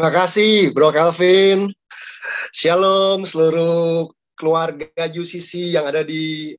Terima kasih, Bro Calvin. Shalom seluruh keluarga UCC yang ada di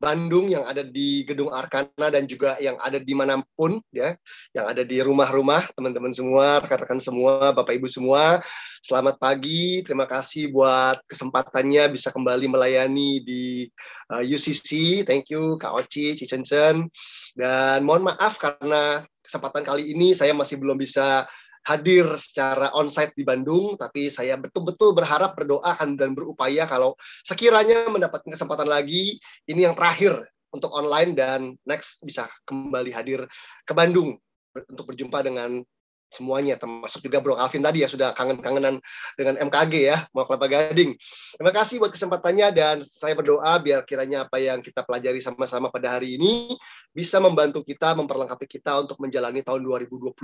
Bandung, yang ada di Gedung Arkana, dan juga yang ada di manapun, ya, yang ada di rumah-rumah, teman-teman semua, rekan-rekan semua, Bapak Ibu semua. Selamat pagi, terima kasih buat kesempatannya bisa kembali melayani di UCC. Thank you, Kak Oci, Cicencen. Dan mohon maaf karena kesempatan kali ini saya masih belum bisa hadir secara onsite di Bandung, tapi saya betul-betul berharap, berdoa dan berupaya kalau sekiranya mendapatkan kesempatan lagi, ini yang terakhir untuk online dan next bisa kembali hadir ke Bandung untuk berjumpa dengan semuanya, termasuk juga Bro Calvin tadi ya sudah kangen-kangenan dengan MKG ya, mau Kelapa Gading. Terima kasih buat kesempatannya dan saya berdoa biar kiranya apa yang kita pelajari sama-sama pada hari ini bisa membantu kita, memperlengkapi kita untuk menjalani tahun 2022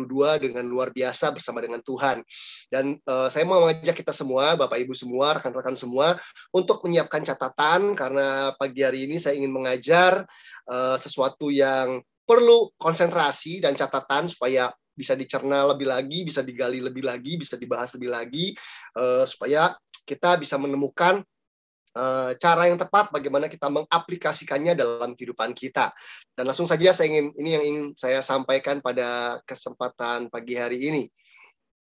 dengan luar biasa bersama dengan Tuhan. Dan saya mau mengajak kita semua, Bapak Ibu semua, rekan-rekan semua, untuk menyiapkan catatan karena pagi hari ini saya ingin mengajar sesuatu yang perlu konsentrasi dan catatan supaya bisa dicerna lebih lagi, bisa digali lebih lagi, bisa dibahas lebih lagi, supaya kita bisa menemukan cara yang tepat bagaimana kita mengaplikasikannya dalam kehidupan kita. Dan langsung saja ini yang ingin saya sampaikan pada kesempatan pagi hari ini.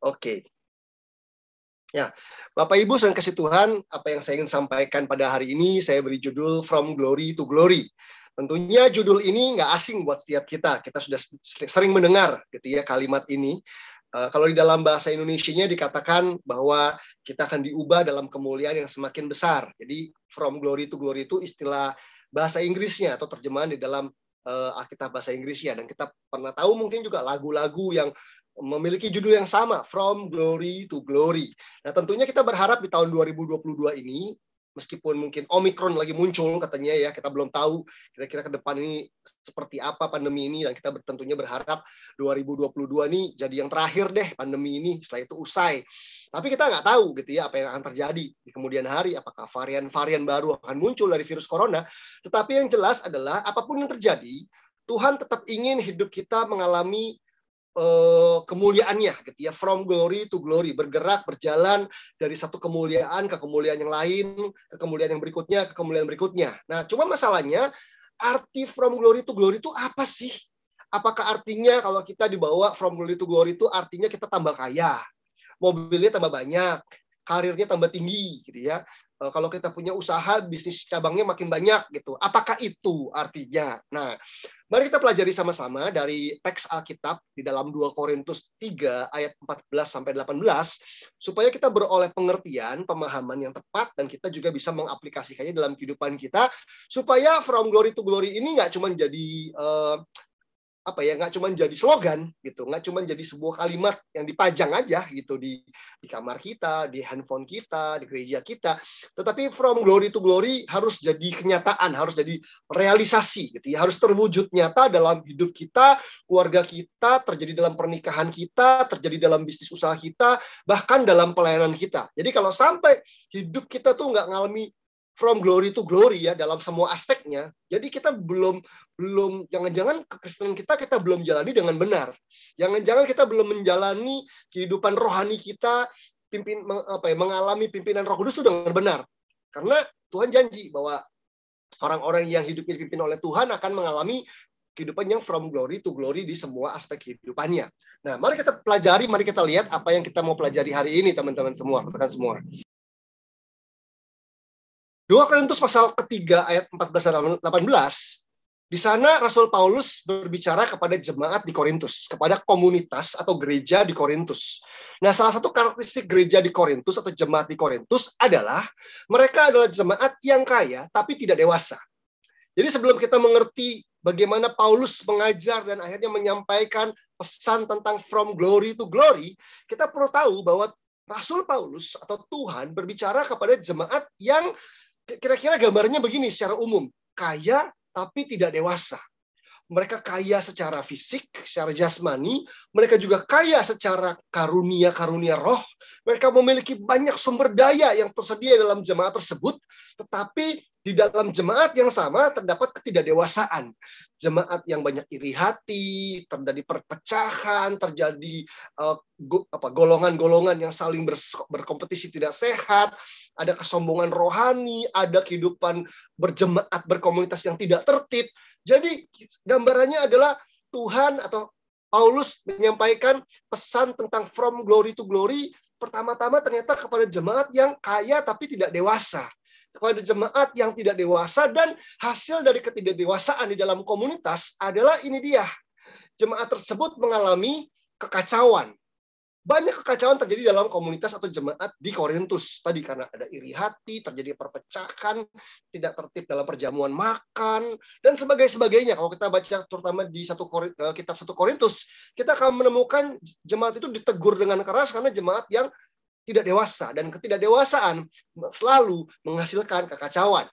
Oke. Ya, Bapak Ibu saudara kasih Tuhan, apa yang saya ingin sampaikan pada hari ini saya beri judul From Glory to Glory. Tentunya judul ini nggak asing buat setiap kita. Kita sudah sering mendengar gitu ya kalimat ini. Kalau di dalam bahasa Indonesianya dikatakan bahwa kita akan diubah dalam kemuliaan yang semakin besar. Jadi from glory to glory itu istilah bahasa Inggrisnya atau terjemahan di dalam Alkitab bahasa Inggrisnya. Dan kita pernah tahu mungkin juga lagu-lagu yang memiliki judul yang sama, From Glory to Glory. Nah tentunya kita berharap di tahun 2022 ini, meskipun mungkin Omikron lagi muncul katanya ya, kita belum tahu kira-kira ke depan ini seperti apa pandemi ini, dan kita tentunya berharap 2022 ini jadi yang terakhir deh pandemi ini, setelah itu usai. Tapi kita nggak tahu gitu ya apa yang akan terjadi di kemudian hari, apakah varian-varian baru akan muncul dari virus corona. Tetapi yang jelas adalah apapun yang terjadi, Tuhan tetap ingin hidup kita mengalami kemuliaannya gitu ya, from glory to glory, bergerak berjalan dari satu kemuliaan ke kemuliaan yang lain, ke kemuliaan yang berikutnya, ke kemuliaan berikutnya. Nah, cuma masalahnya arti from glory to glory itu apa sih? Apakah artinya kalau kita dibawa from glory to glory itu artinya kita tambah kaya, mobilnya tambah banyak, karirnya tambah tinggi gitu ya. Kalau kita punya usaha, bisnis cabangnya makin banyak gitu. Apakah itu artinya? Nah, mari kita pelajari sama-sama dari teks Alkitab di dalam 2 Korintus 3 ayat 14 sampai 18 supaya kita beroleh pengertian, pemahaman yang tepat dan kita juga bisa mengaplikasikannya dalam kehidupan kita supaya from glory to glory ini nggak cuma jadi nggak cuma jadi slogan gitu, nggak cuma jadi sebuah kalimat yang dipajang aja gitu di kamar kita, di handphone kita, di gereja kita, tetapi from glory to glory harus jadi kenyataan, harus jadi realisasi gitu ya, harus terwujud nyata dalam hidup kita, keluarga kita, terjadi dalam pernikahan kita, terjadi dalam bisnis usaha kita, bahkan dalam pelayanan kita. Jadi kalau sampai hidup kita tuh nggak ngalami from glory to glory ya dalam semua aspeknya. Jadi kita belum jangan-jangan kekristenan kita belum jalani dengan benar. Jangan-jangan kita belum menjalani kehidupan rohani kita mengalami pimpinan Roh Kudus itu dengan benar. Karena Tuhan janji bahwa orang-orang yang hidup dipimpin oleh Tuhan akan mengalami kehidupan yang from glory to glory di semua aspek kehidupannya. Nah, mari kita pelajari, mari kita lihat apa yang kita mau pelajari hari ini teman-teman semua, rekan semua. 2 Korintus pasal ketiga ayat 14 dan 18, di sana Rasul Paulus berbicara kepada jemaat di Korintus, kepada komunitas atau gereja di Korintus. Nah, salah satu karakteristik gereja di Korintus atau jemaat di Korintus adalah mereka adalah jemaat yang kaya tapi tidak dewasa. Jadi sebelum kita mengerti bagaimana Paulus mengajar dan akhirnya menyampaikan pesan tentang from glory to glory, kita perlu tahu bahwa Rasul Paulus atau Tuhan berbicara kepada jemaat yang kira-kira gambarnya begini secara umum, kaya tapi tidak dewasa. Mereka kaya secara fisik, secara jasmani, mereka juga kaya secara karunia-karunia roh. Mereka memiliki banyak sumber daya yang tersedia dalam jemaat tersebut, Tetapi di dalam jemaat yang sama terdapat ketidakdewasaan. Jemaat yang banyak iri hati, terjadi perpecahan, terjadi golongan-golongan yang saling berkompetisi tidak sehat, ada kesombongan rohani, ada kehidupan berjemaat, berkomunitas yang tidak tertib. Jadi gambarannya adalah Tuhan atau Paulus menyampaikan pesan tentang from glory to glory, pertama-tama ternyata kepada jemaat yang kaya tapi tidak dewasa. Kepada jemaat yang tidak dewasa, dan hasil dari ketidakdewasaan di dalam komunitas adalah ini dia. Jemaat tersebut mengalami kekacauan. Banyak kekacauan terjadi dalam komunitas atau jemaat di Korintus. Tadi karena ada iri hati, terjadi perpecahan, tidak tertib dalam perjamuan makan, dan sebagainya. Kalau kita baca terutama di kitab 1 Korintus, kita akan menemukan jemaat itu ditegur dengan keras karena jemaat yang tidak dewasa, dan ketidakdewasaan selalu menghasilkan kekacauan.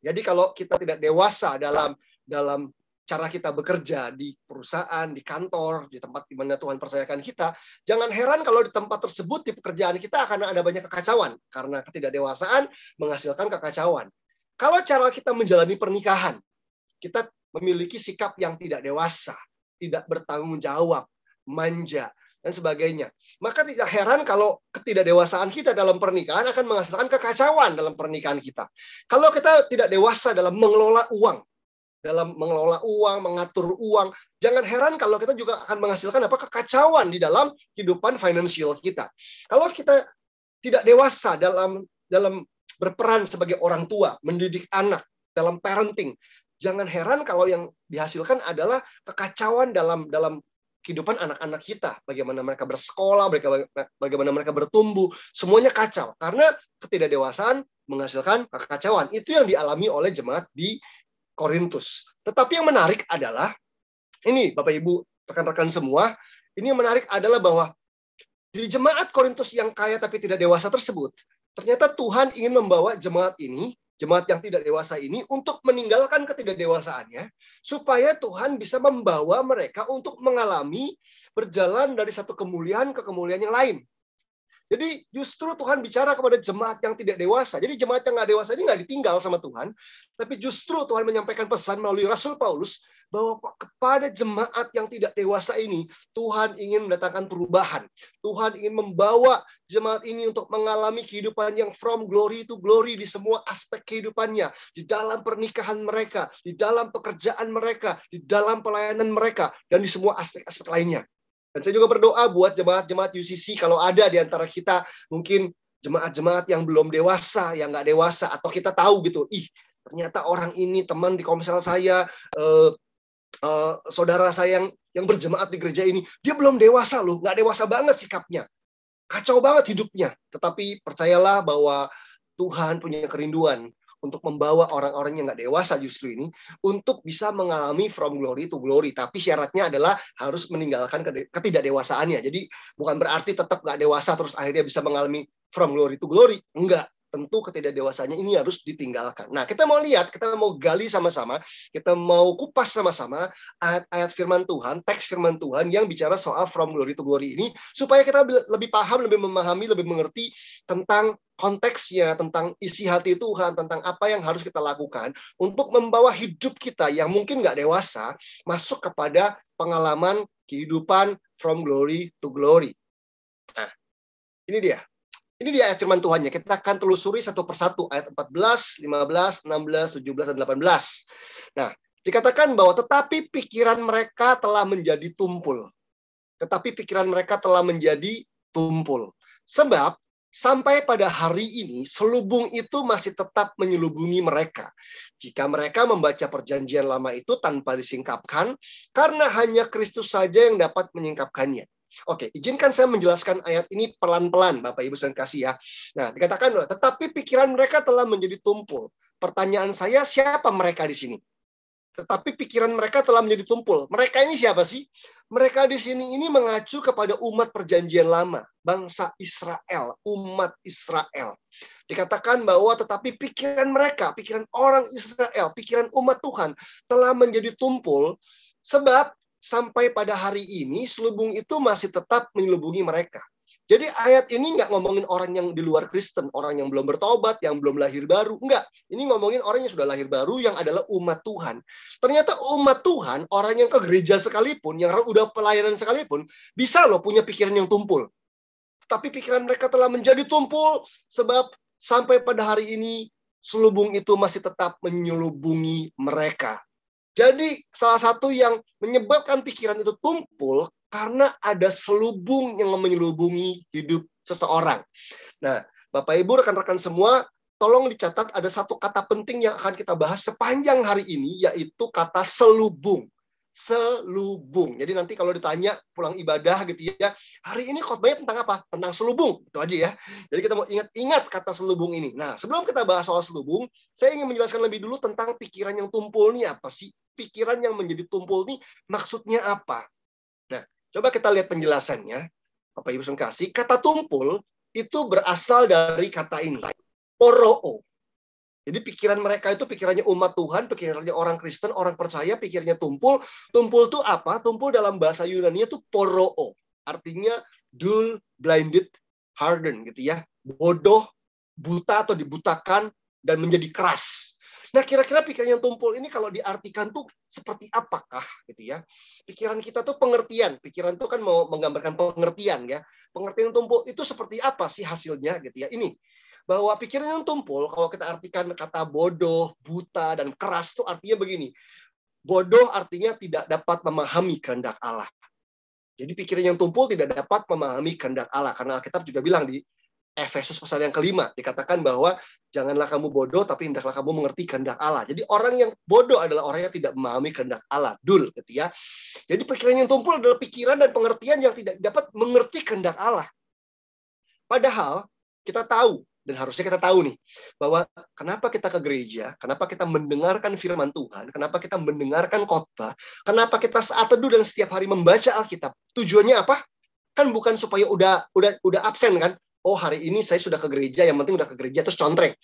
Jadi kalau kita tidak dewasa dalam cara kita bekerja di perusahaan, di kantor, di tempat di mana Tuhan percayakan kita, jangan heran kalau di tempat tersebut, di pekerjaan kita akan ada banyak kekacauan karena ketidakdewasaan menghasilkan kekacauan. Kalau cara kita menjalani pernikahan, kita memiliki sikap yang tidak dewasa, tidak bertanggung jawab, manja, dan sebagainya. Maka tidak heran kalau ketidakdewasaan kita dalam pernikahan akan menghasilkan kekacauan dalam pernikahan kita. Kalau kita tidak dewasa dalam mengelola uang, mengatur uang, jangan heran kalau kita juga akan menghasilkan kekacauan di dalam kehidupan finansial kita. Kalau kita tidak dewasa dalam berperan sebagai orang tua, mendidik anak, dalam parenting, jangan heran kalau yang dihasilkan adalah kekacauan dalam kehidupan anak-anak kita, bagaimana mereka bersekolah, bagaimana mereka bertumbuh, semuanya kacau karena ketidakdewasaan menghasilkan kekacauan. Itu yang dialami oleh jemaat di Korintus. Tetapi yang menarik adalah ini, Bapak Ibu, rekan-rekan semua, ini yang menarik adalah bahwa di jemaat Korintus yang kaya tapi tidak dewasa tersebut, ternyata Tuhan ingin membawa jemaat yang tidak dewasa ini untuk meninggalkan ketidakdewasaannya, supaya Tuhan bisa membawa mereka untuk mengalami berjalan dari satu kemuliaan ke kemuliaan yang lain. Jadi justru Tuhan bicara kepada jemaat yang tidak dewasa. Jadi jemaat yang nggak dewasa ini nggak ditinggal sama Tuhan, tapi justru Tuhan menyampaikan pesan melalui Rasul Paulus bahwa kepada jemaat yang tidak dewasa ini, Tuhan ingin mendatangkan perubahan. Tuhan ingin membawa jemaat ini untuk mengalami kehidupan yang from glory to glory di semua aspek kehidupannya. Di dalam pernikahan mereka, di dalam pekerjaan mereka, di dalam pelayanan mereka, dan di semua aspek-aspek lainnya. Dan saya juga berdoa buat jemaat-jemaat UCC, kalau ada di antara kita, mungkin jemaat-jemaat yang belum dewasa, yang nggak dewasa, atau kita tahu gitu, ternyata orang ini teman di komsel saya, saudara saya yang berjemaat di gereja ini, dia belum dewasa loh, nggak dewasa banget sikapnya, kacau banget hidupnya. Tetapi percayalah bahwa Tuhan punya kerinduan untuk membawa orang-orang yang nggak dewasa justru ini untuk bisa mengalami from glory to glory. Tapi syaratnya adalah harus meninggalkan ketidakdewasaannya. Jadi bukan berarti tetap nggak dewasa terus akhirnya bisa mengalami from glory to glory. Enggak. Tentu ketidakdewasaannya ini harus ditinggalkan. Nah, kita mau lihat, kita mau gali sama-sama, kita mau kupas sama-sama ayat-ayat firman Tuhan, teks firman Tuhan yang bicara soal from glory to glory ini, supaya kita lebih paham, lebih memahami, lebih mengerti tentang konteksnya, tentang isi hati Tuhan, tentang apa yang harus kita lakukan untuk membawa hidup kita yang mungkin nggak dewasa masuk kepada pengalaman kehidupan from glory to glory. Nah, ini dia. Ini dia ayat firman Tuhannya. Kita akan telusuri satu persatu ayat 14, 15, 16, 17, dan 18. Nah, dikatakan bahwa tetapi pikiran mereka telah menjadi tumpul. Tetapi pikiran mereka telah menjadi tumpul. Sebab sampai pada hari ini selubung itu masih tetap menyelubungi mereka. Jika mereka membaca perjanjian lama itu tanpa disingkapkan, karena hanya Kristus saja yang dapat menyingkapkannya. Oke, izinkan saya menjelaskan ayat ini pelan-pelan, Bapak Ibu sekalian kasih ya. Nah, dikatakan, tetapi pikiran mereka telah menjadi tumpul. Pertanyaan saya, siapa mereka di sini? Tetapi pikiran mereka telah menjadi tumpul. Mereka ini siapa sih? Mereka di sini ini mengacu kepada umat perjanjian lama, bangsa Israel, umat Israel. Dikatakan bahwa tetapi pikiran mereka, pikiran orang Israel, pikiran umat Tuhan telah menjadi tumpul, sebab sampai pada hari ini selubung itu masih tetap menyelubungi mereka. Jadi ayat ini nggak ngomongin orang yang di luar Kristen, orang yang belum bertobat, yang belum lahir baru. Enggak. Ini ngomongin orang yang sudah lahir baru, yang adalah umat Tuhan. Ternyata umat Tuhan, orang yang ke gereja sekalipun, yang udah pelayanan sekalipun, bisa loh punya pikiran yang tumpul. Tapi pikiran mereka telah menjadi tumpul, sebab sampai pada hari ini, selubung itu masih tetap menyelubungi mereka. Jadi salah satu yang menyebabkan pikiran itu tumpul karena ada selubung yang menyelubungi hidup seseorang. Nah, Bapak Ibu, rekan-rekan semua, tolong dicatat ada satu kata penting yang akan kita bahas sepanjang hari ini, yaitu kata selubung. Selubung. Jadi nanti kalau ditanya pulang ibadah gitu ya, hari ini khotbahnya tentang apa? Tentang selubung. Itu aja ya. Jadi kita mau ingat-ingat kata selubung ini. Nah, sebelum kita bahas soal selubung, saya ingin menjelaskan lebih dulu tentang pikiran yang tumpul ini apa sih? Pikiran yang menjadi tumpul ini maksudnya apa? Nah, coba kita lihat penjelasannya. Bapak Ibu kasih, kata tumpul itu berasal dari kata ini, poroo. Jadi pikiran mereka itu pikirannya umat Tuhan, pikirannya orang Kristen, orang percaya, pikirnya tumpul. Tumpul itu apa? Tumpul dalam bahasa Yunani itu poroo. Artinya dull, blinded, hardened gitu ya. Bodoh, buta atau dibutakan, dan menjadi keras. Nah, kira-kira pikiran yang tumpul ini kalau diartikan tuh seperti apakah gitu ya? Pikiran kita tuh pengertian. Pikiran tuh kan mau menggambarkan pengertian ya. Pengertian tumpul itu seperti apa sih hasilnya gitu ya? Ini bahwa pikiran yang tumpul, kalau kita artikan kata bodoh, buta, dan keras, itu artinya begini. Bodoh artinya tidak dapat memahami kehendak Allah. Jadi pikiran yang tumpul tidak dapat memahami kehendak Allah. Karena Alkitab juga bilang di Efesus pasal yang ke-5, dikatakan bahwa janganlah kamu bodoh, tapi hendaklah kamu mengerti kehendak Allah. Jadi orang yang bodoh adalah orang yang tidak memahami kehendak Allah. Dul, gitu ya. Jadi pikiran yang tumpul adalah pikiran dan pengertian yang tidak dapat mengerti kehendak Allah. Padahal kita tahu, dan harusnya kita tahu nih, bahwa kenapa kita ke gereja, kenapa kita mendengarkan firman Tuhan, kenapa kita mendengarkan khotbah, kenapa kita saat teduh dan setiap hari membaca Alkitab. Tujuannya apa? Kan bukan supaya udah absen kan. Oh, hari ini saya sudah ke gereja, yang penting udah ke gereja terus contreng.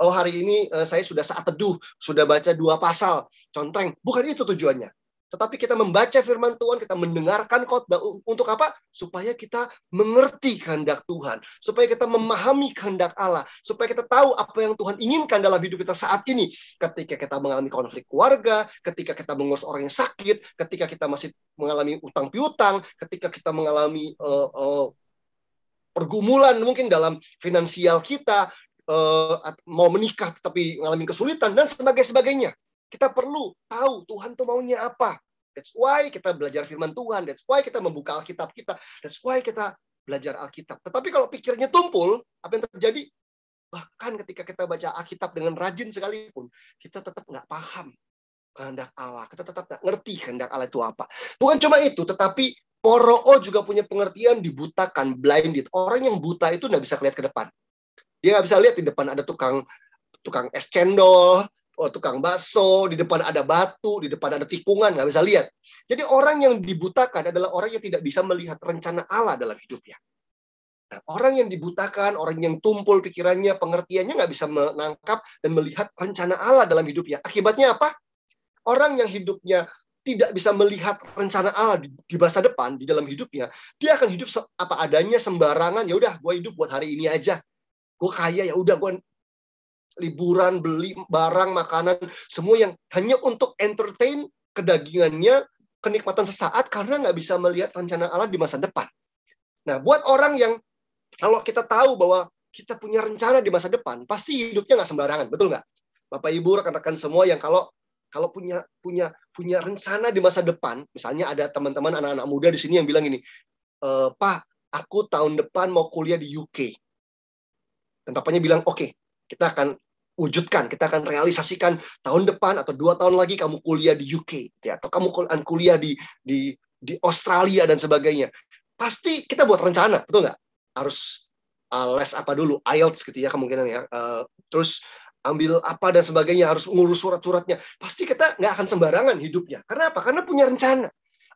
Oh, hari ini saya sudah saat teduh, sudah baca 2 pasal, contreng. Bukan itu tujuannya. Tetapi kita membaca firman Tuhan, kita mendengarkan khotbah untuk apa? Supaya kita mengerti kehendak Tuhan, supaya kita memahami kehendak Allah, supaya kita tahu apa yang Tuhan inginkan dalam hidup kita saat ini. Ketika kita mengalami konflik keluarga, ketika kita mengurus orang yang sakit, ketika kita masih mengalami utang piutang, ketika kita mengalami pergumulan mungkin dalam finansial kita, mau menikah tetapi mengalami kesulitan, dan sebagainya. Kita perlu tahu Tuhan tuh maunya apa. That's why kita belajar firman Tuhan. That's why kita membuka Alkitab kita. That's why kita belajar Alkitab. Tetapi kalau pikirnya tumpul, apa yang terjadi? Bahkan ketika kita baca Alkitab dengan rajin sekalipun, kita tetap nggak paham kehendak Allah. Kita tetap nggak ngerti kehendak Allah itu apa. Bukan cuma itu, tetapi poroo juga punya pengertian dibutakan, blinded. Orang yang buta itu nggak bisa lihat ke depan. Dia nggak bisa lihat di depan ada tukang es cendol, tukang bakso, di depan ada batu, di depan ada tikungan, nggak bisa lihat. Jadi orang yang dibutakan adalah orang yang tidak bisa melihat rencana Allah dalam hidupnya. Nah, orang yang dibutakan, orang yang tumpul pikirannya, pengertiannya nggak bisa menangkap dan melihat rencana Allah dalam hidupnya. Akibatnya apa? Orang yang hidupnya tidak bisa melihat rencana Allah di masa depan, di dalam hidupnya, dia akan hidup apa adanya, sembarangan. Ya udah, gue hidup buat hari ini aja. Gue kaya, ya udah gue liburan, beli barang, makanan, semua yang hanya untuk entertain kedagingannya, kenikmatan sesaat, karena nggak bisa melihat rencana Allah di masa depan. Nah, buat orang yang, kalau kita tahu bahwa kita punya rencana di masa depan, pasti hidupnya nggak sembarangan, betul nggak? Bapak Ibu, rekan-rekan semua yang kalau punya rencana di masa depan, misalnya ada teman-teman anak-anak muda di sini yang bilang ini, Pak, aku tahun depan mau kuliah di UK. Dan papanya bilang, oke, kita akan wujudkan, kita akan realisasikan tahun depan atau 2 tahun lagi kamu kuliah di UK, ya, atau kamu kuliah di Australia dan sebagainya. Pasti kita buat rencana, betul nggak? Harus les apa dulu, IELTS gitu ya kemungkinan ya. Terus ambil apa dan sebagainya, harus ngurus surat-suratnya. Pasti kita nggak akan sembarangan hidupnya. Karena apa? Karena punya rencana.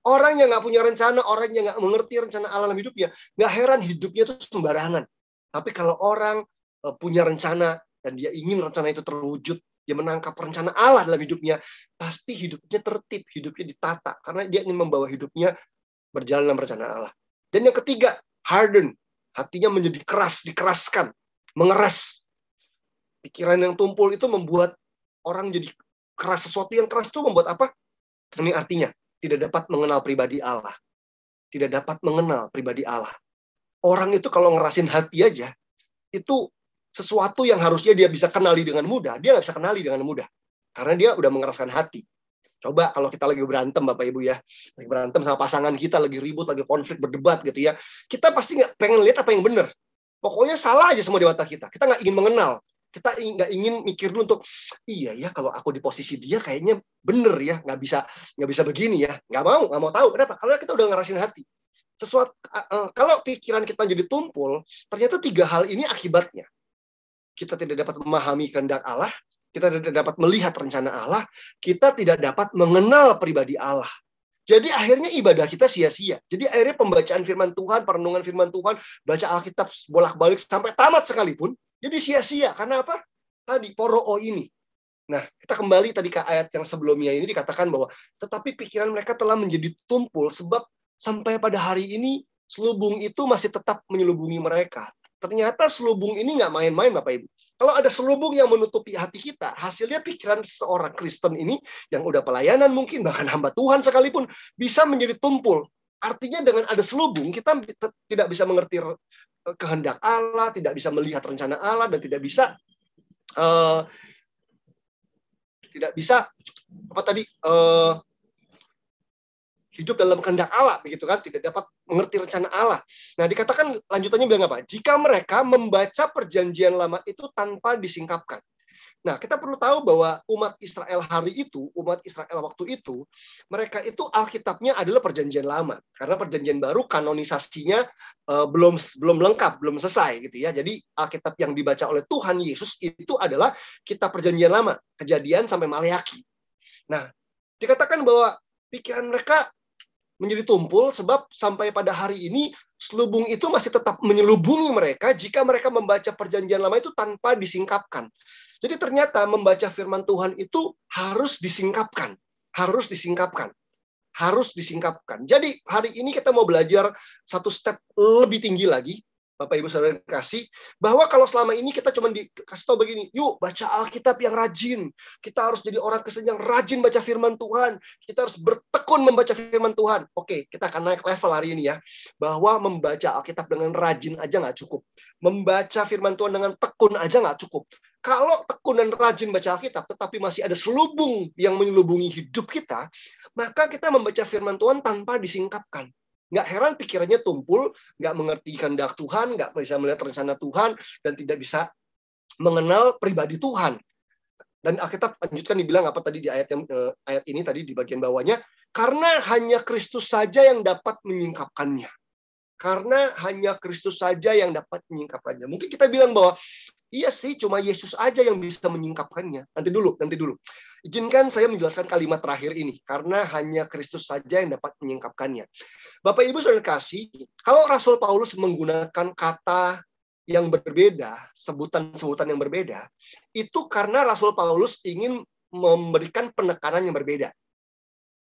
Orang yang nggak punya rencana, orang yang nggak mengerti rencana Allah dalam hidupnya, nggak heran hidupnya itu sembarangan. Tapi kalau orang punya rencana dan dia ingin rencana itu terwujud, dia menangkap rencana Allah dalam hidupnya, pasti hidupnya tertib, hidupnya ditata, karena dia ingin membawa hidupnya berjalan dalam rencana Allah. Dan yang ketiga, harden. Hatinya menjadi keras, dikeraskan, mengeras. Pikiran yang tumpul itu membuat orang jadi keras. Sesuatu yang keras itu membuat apa? Ini artinya tidak dapat mengenal pribadi Allah. Tidak dapat mengenal pribadi Allah. Orang itu kalau ngerasin hati aja, itu sesuatu yang harusnya dia bisa kenali dengan mudah, dia nggak bisa kenali dengan mudah. Karena dia udah mengeraskan hati. Coba kalau kita lagi berantem, Bapak Ibu ya, lagi berantem sama pasangan kita, lagi ribut, lagi konflik, berdebat gitu ya, kita pasti nggak pengen lihat apa yang benar. Pokoknya salah aja semua di mata kita. Kita nggak ingin mengenal. Kita nggak ingin mikir dulu untuk, iya ya kalau aku di posisi dia kayaknya bener ya, nggak bisa begini ya, nggak mau tahu. Kenapa? Karena kita udah ngerasin hati. Kalau pikiran kita jadi tumpul, ternyata 3 hal ini akibatnya. Kita tidak dapat memahami kehendak Allah, kita tidak dapat melihat rencana Allah, kita tidak dapat mengenal pribadi Allah. Jadi akhirnya ibadah kita sia-sia. Jadi akhirnya pembacaan firman Tuhan, perenungan firman Tuhan, baca Alkitab bolak-balik sampai tamat sekalipun, jadi sia-sia. Karena apa? Tadi, poroo ini. Nah, kita kembali tadi ke ayat yang sebelumnya ini dikatakan bahwa tetapi pikiran mereka telah menjadi tumpul sebab sampai pada hari ini selubung itu masih tetap menyelubungi mereka. Ternyata selubung ini nggak main-main, Bapak Ibu. Kalau ada selubung yang menutupi hati kita, hasilnya pikiran seorang Kristen ini yang udah pelayanan mungkin, bahkan hamba Tuhan sekalipun, bisa menjadi tumpul. Artinya dengan ada selubung, kita tidak bisa mengerti kehendak Allah, tidak bisa melihat rencana Allah, dan tidak bisa hidup dalam kehendak Allah, begitu kan? Tidak dapat mengerti rencana Allah. Nah, dikatakan lanjutannya bilang apa? Jika mereka membaca perjanjian lama itu tanpa disingkapkan. Nah, kita perlu tahu bahwa umat Israel hari itu, umat Israel waktu itu, mereka itu Alkitabnya adalah perjanjian lama. Karena perjanjian baru kanonisasinya belum lengkap, belum selesai gitu ya. Jadi Alkitab yang dibaca oleh Tuhan Yesus itu adalah kitab perjanjian lama, Kejadian sampai Maleakhi. Nah, dikatakan bahwa pikiran mereka menjadi tumpul sebab sampai pada hari ini selubung itu masih tetap menyelubungi mereka jika mereka membaca perjanjian lama itu tanpa disingkapkan. Jadi ternyata membaca firman Tuhan itu harus disingkapkan. Harus disingkapkan. Harus disingkapkan. Jadi hari ini kita mau belajar satu step lebih tinggi lagi, Bapak Ibu Saudara kasih, bahwa kalau selama ini kita cuma dikasih tahu begini, yuk baca Alkitab yang rajin. Kita harus jadi orang Kristen yang rajin baca firman Tuhan. Kita harus bertekun membaca firman Tuhan. Oke, kita akan naik level hari ini ya. Bahwa membaca Alkitab dengan rajin aja nggak cukup. Membaca firman Tuhan dengan tekun aja nggak cukup. Kalau tekun dan rajin baca Alkitab, tetapi masih ada selubung yang menyelubungi hidup kita, maka kita membaca firman Tuhan tanpa disingkapkan. Nggak heran pikirannya tumpul, nggak mengerti kehendak Tuhan, nggak bisa melihat rencana Tuhan, dan tidak bisa mengenal pribadi Tuhan. Dan Alkitab lanjutkan dibilang apa tadi di ayat ini tadi di bagian bawahnya, karena hanya Kristus saja yang dapat menyingkapkannya. Karena hanya Kristus saja yang dapat menyingkapkannya. Mungkin kita bilang bahwa iya sih, cuma Yesus aja yang bisa menyingkapkannya. Nanti dulu. Izinkan saya menjelaskan kalimat terakhir ini. Karena hanya Kristus saja yang dapat menyingkapkannya. Bapak Ibu Saudara kasih, kalau Rasul Paulus menggunakan kata yang berbeda, sebutan-sebutan yang berbeda, itu karena Rasul Paulus ingin memberikan penekanan yang berbeda.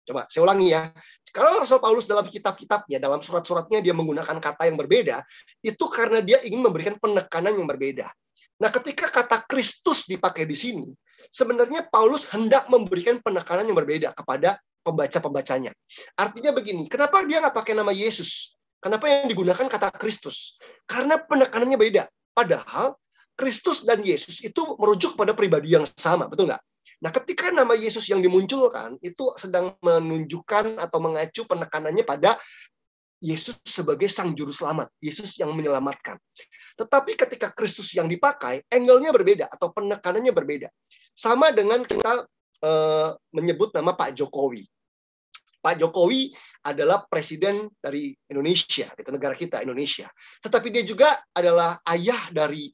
Coba saya ulangi ya. Kalau Rasul Paulus dalam kitab-kitabnya, dalam surat-suratnya dia menggunakan kata yang berbeda, itu karena dia ingin memberikan penekanan yang berbeda. Nah, ketika kata Kristus dipakai di sini, sebenarnya Paulus hendak memberikan penekanan yang berbeda kepada pembaca-pembacanya. Artinya begini, kenapa dia nggak pakai nama Yesus? Kenapa yang digunakan kata Kristus? Karena penekanannya beda. Padahal Kristus dan Yesus itu merujuk pada pribadi yang sama, betul nggak? Nah, ketika nama Yesus yang dimunculkan, itu sedang menunjukkan atau mengacu penekanannya pada Yesus sebagai sang juru selamat, Yesus yang menyelamatkan. Tetapi ketika Kristus yang dipakai, angle-nya berbeda atau penekanannya berbeda. Sama dengan kita menyebut nama Pak Jokowi. Pak Jokowi adalah presiden dari Indonesia, itu negara kita, Indonesia. Tetapi dia juga adalah ayah dari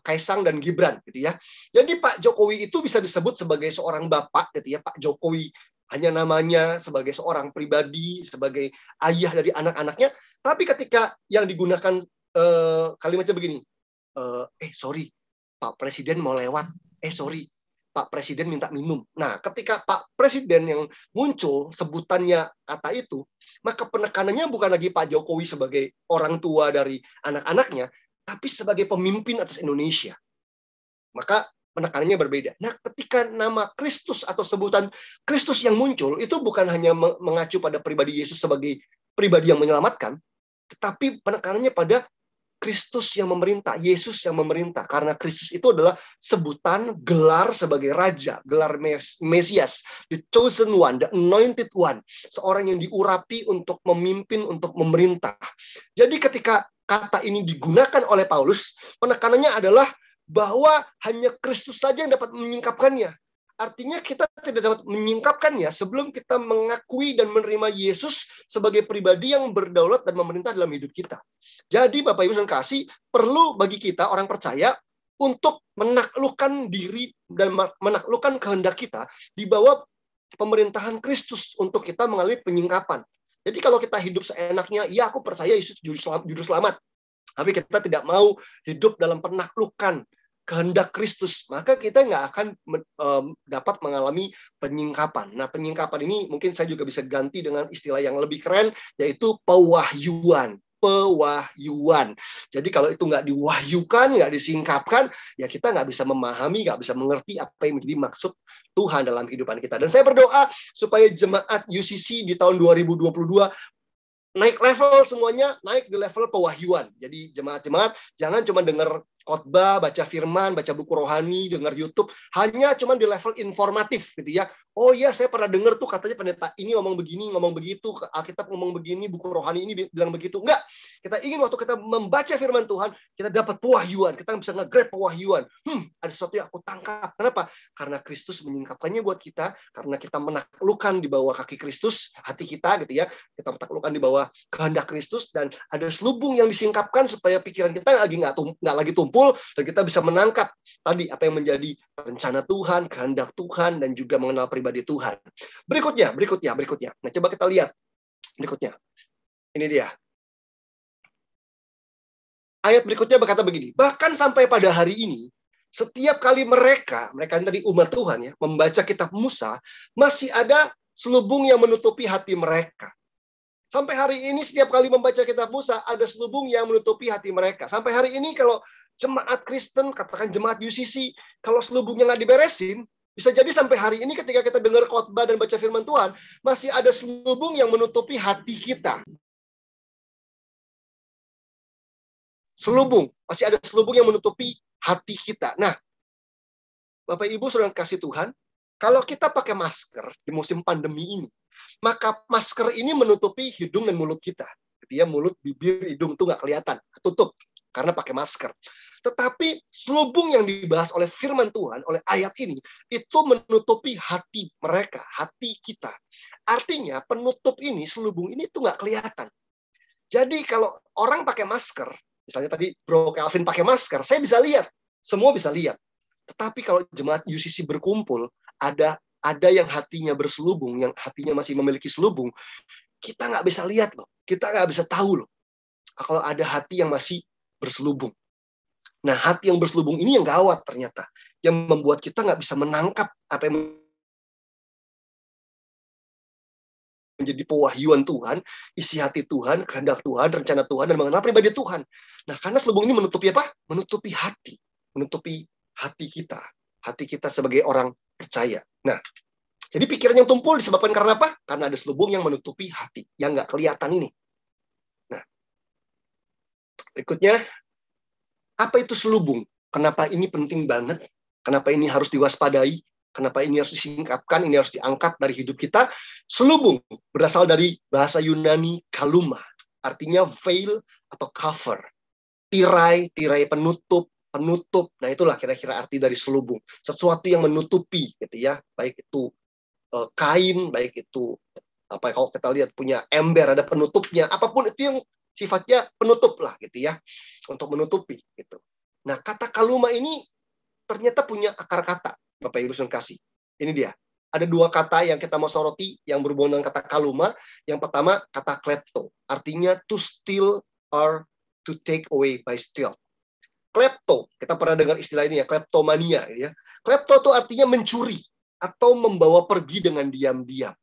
Kaisang dan Gibran, gitu ya. Jadi Pak Jokowi itu bisa disebut sebagai seorang bapak, gitu ya. Pak Jokowi hanya namanya sebagai seorang pribadi, sebagai ayah dari anak-anaknya. Tapi ketika yang digunakan kalimatnya begini, sorry, Pak Presiden mau lewat. Sorry, Pak Presiden minta minum. Nah, ketika Pak Presiden yang muncul sebutannya kata itu, maka penekanannya bukan lagi Pak Jokowi sebagai orang tua dari anak-anaknya, tapi sebagai pemimpin atas Indonesia. Maka penekanannya berbeda. Nah, ketika nama Kristus atau sebutan Kristus yang muncul, itu bukan hanya mengacu pada pribadi Yesus sebagai pribadi yang menyelamatkan, tetapi penekanannya pada Kristus yang memerintah, Yesus yang memerintah. Karena Kristus itu adalah sebutan gelar sebagai raja, gelar Mesias, the chosen one, the anointed one, seorang yang diurapi untuk memimpin, untuk memerintah. Jadi ketika kata ini digunakan oleh Paulus, penekanannya adalah bahwa hanya Kristus saja yang dapat menyingkapkannya. Artinya kita tidak dapat menyingkapkannya sebelum kita mengakui dan menerima Yesus sebagai pribadi yang berdaulat dan memerintah dalam hidup kita. Jadi Bapak Ibu Saudara kasih, perlu bagi kita orang percaya untuk menaklukkan diri dan menaklukkan kehendak kita di bawah pemerintahan Kristus untuk kita mengalami penyingkapan. Jadi kalau kita hidup seenaknya, ya aku percaya Yesus juru selamat. Tapi kita tidak mau hidup dalam penaklukan kehendak Kristus, maka kita nggak akan dapat mengalami penyingkapan. Nah, penyingkapan ini mungkin saya juga bisa ganti dengan istilah yang lebih keren, yaitu pewahyuan. Pewahyuan. Jadi kalau itu nggak diwahyukan, nggak disingkapkan, ya kita nggak bisa memahami, nggak bisa mengerti apa yang menjadi maksud Tuhan dalam kehidupan kita. Dan saya berdoa supaya jemaat UCC di tahun 2022 naik level semuanya, naik di level pewahyuan. Jadi jemaat-jemaat jangan cuma dengar khotbah, baca firman, baca buku rohani, dengar YouTube, hanya cuma di level informatif gitu ya. Oh iya, saya pernah dengar tuh katanya pendeta ini ngomong begini, ngomong begitu, Alkitab ngomong begini, buku rohani ini bilang begitu. Enggak. Kita ingin waktu kita membaca firman Tuhan, kita dapat pewahyuan, kita bisa nge-grab pewahyuan. Ada sesuatu yang aku tangkap. Kenapa? Karena Kristus menyingkapkannya buat kita, karena kita menaklukkan di bawah kaki Kristus, hati kita gitu ya. Kita menaklukkan di bawah kehendak Kristus, dan ada selubung yang disingkapkan supaya pikiran kita nggak lagi tumpul, dan kita bisa menangkap tadi apa yang menjadi rencana Tuhan, kehendak Tuhan, dan juga mengenal pribadi Tuhan. Berikutnya. Nah, coba kita lihat berikutnya. Ini dia. Ayat berikutnya berkata begini, bahkan sampai pada hari ini, setiap kali mereka yang tadi umat Tuhan ya, membaca kitab Musa, masih ada selubung yang menutupi hati mereka. Sampai hari ini setiap kali membaca kitab Musa, ada selubung yang menutupi hati mereka. Sampai hari ini kalau jemaat Kristen, katakan jemaat UCC, kalau selubungnya nggak diberesin, bisa jadi sampai hari ini ketika kita dengar khotbah dan baca firman Tuhan, masih ada selubung yang menutupi hati kita. Masih ada selubung yang menutupi hati kita. Nah, Bapak Ibu Saudara kasih Tuhan, kalau kita pakai masker di musim pandemi ini, maka masker ini menutupi hidung dan mulut kita. Jadi ya, mulut, bibir, hidung itu nggak kelihatan, tutup karena pakai masker. Tetapi selubung yang dibahas oleh firman Tuhan, oleh ayat ini, itu menutupi hati mereka, hati kita. Artinya penutup ini, selubung ini itu nggak kelihatan. Jadi kalau orang pakai masker, misalnya tadi Bro Calvin pakai masker, saya bisa lihat, semua bisa lihat. Tetapi kalau jemaat UCC berkumpul, ada yang hatinya berselubung, yang hatinya masih memiliki selubung, kita nggak bisa lihat loh, kita nggak bisa tahu loh kalau ada hati yang masih berselubung. Nah, hati yang berselubung ini yang gawat ternyata, yang membuat kita nggak bisa menangkap apa yang menjadi pewahyuan Tuhan, isi hati Tuhan, kehendak Tuhan, rencana Tuhan, dan mengenal pribadi Tuhan. Nah, karena selubung ini menutupi apa? Menutupi hati kita sebagai orang percaya. Nah, jadi pikiran yang tumpul disebabkan karena apa? Karena ada selubung yang menutupi hati, yang nggak kelihatan ini. Nah, berikutnya, apa itu selubung? Kenapa ini penting banget? Kenapa ini harus diwaspadai? Kenapa ini harus disingkapkan, ini harus diangkat dari hidup kita? Selubung berasal dari bahasa Yunani kaluma, artinya veil atau cover. Tirai penutup. Nah, itulah kira-kira arti dari selubung. Sesuatu yang menutupi, gitu ya. Baik itu kain, baik itu apa kalau kita lihat punya ember ada penutupnya, apapun itu yang sifatnya penutup lah, gitu ya, untuk menutupi, gitu. Nah, kata kaluma ini ternyata punya akar kata. Bapak Ibu Saudara kasih. Ini dia. Ada dua kata yang kita mau soroti yang berhubungan dengan kata kaluma. Yang pertama, kata klepto. Artinya to steal or to take away by stealth. Klepto, kita pernah dengar istilah ini ya, kleptomania. Ya. Klepto itu artinya mencuri atau membawa pergi dengan diam-diam.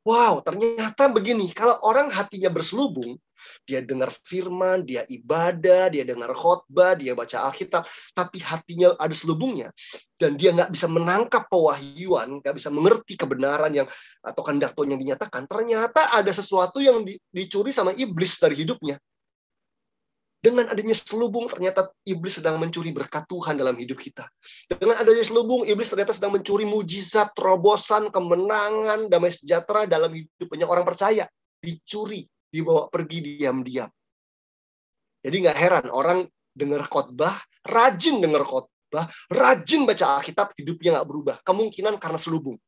Wow, ternyata begini, kalau orang hatinya berselubung, dia dengar firman, dia ibadah, dia dengar khotbah, dia baca Alkitab, tapi hatinya ada selubungnya, dan dia nggak bisa menangkap pewahyuan, nggak bisa mengerti kebenaran yang atau kehendak Tuhan yang dinyatakan, ternyata ada sesuatu yang dicuri sama iblis dari hidupnya. Dengan adanya selubung, ternyata iblis sedang mencuri berkat Tuhan dalam hidup kita. Dengan adanya selubung, iblis ternyata sedang mencuri mujizat, terobosan, kemenangan, damai sejahtera dalam hidup banyak orang percaya. Dicuri, dibawa pergi diam-diam. Jadi nggak heran, orang dengar khotbah, rajin dengar khotbah, rajin baca Alkitab, hidupnya nggak berubah. Kemungkinan karena selubung.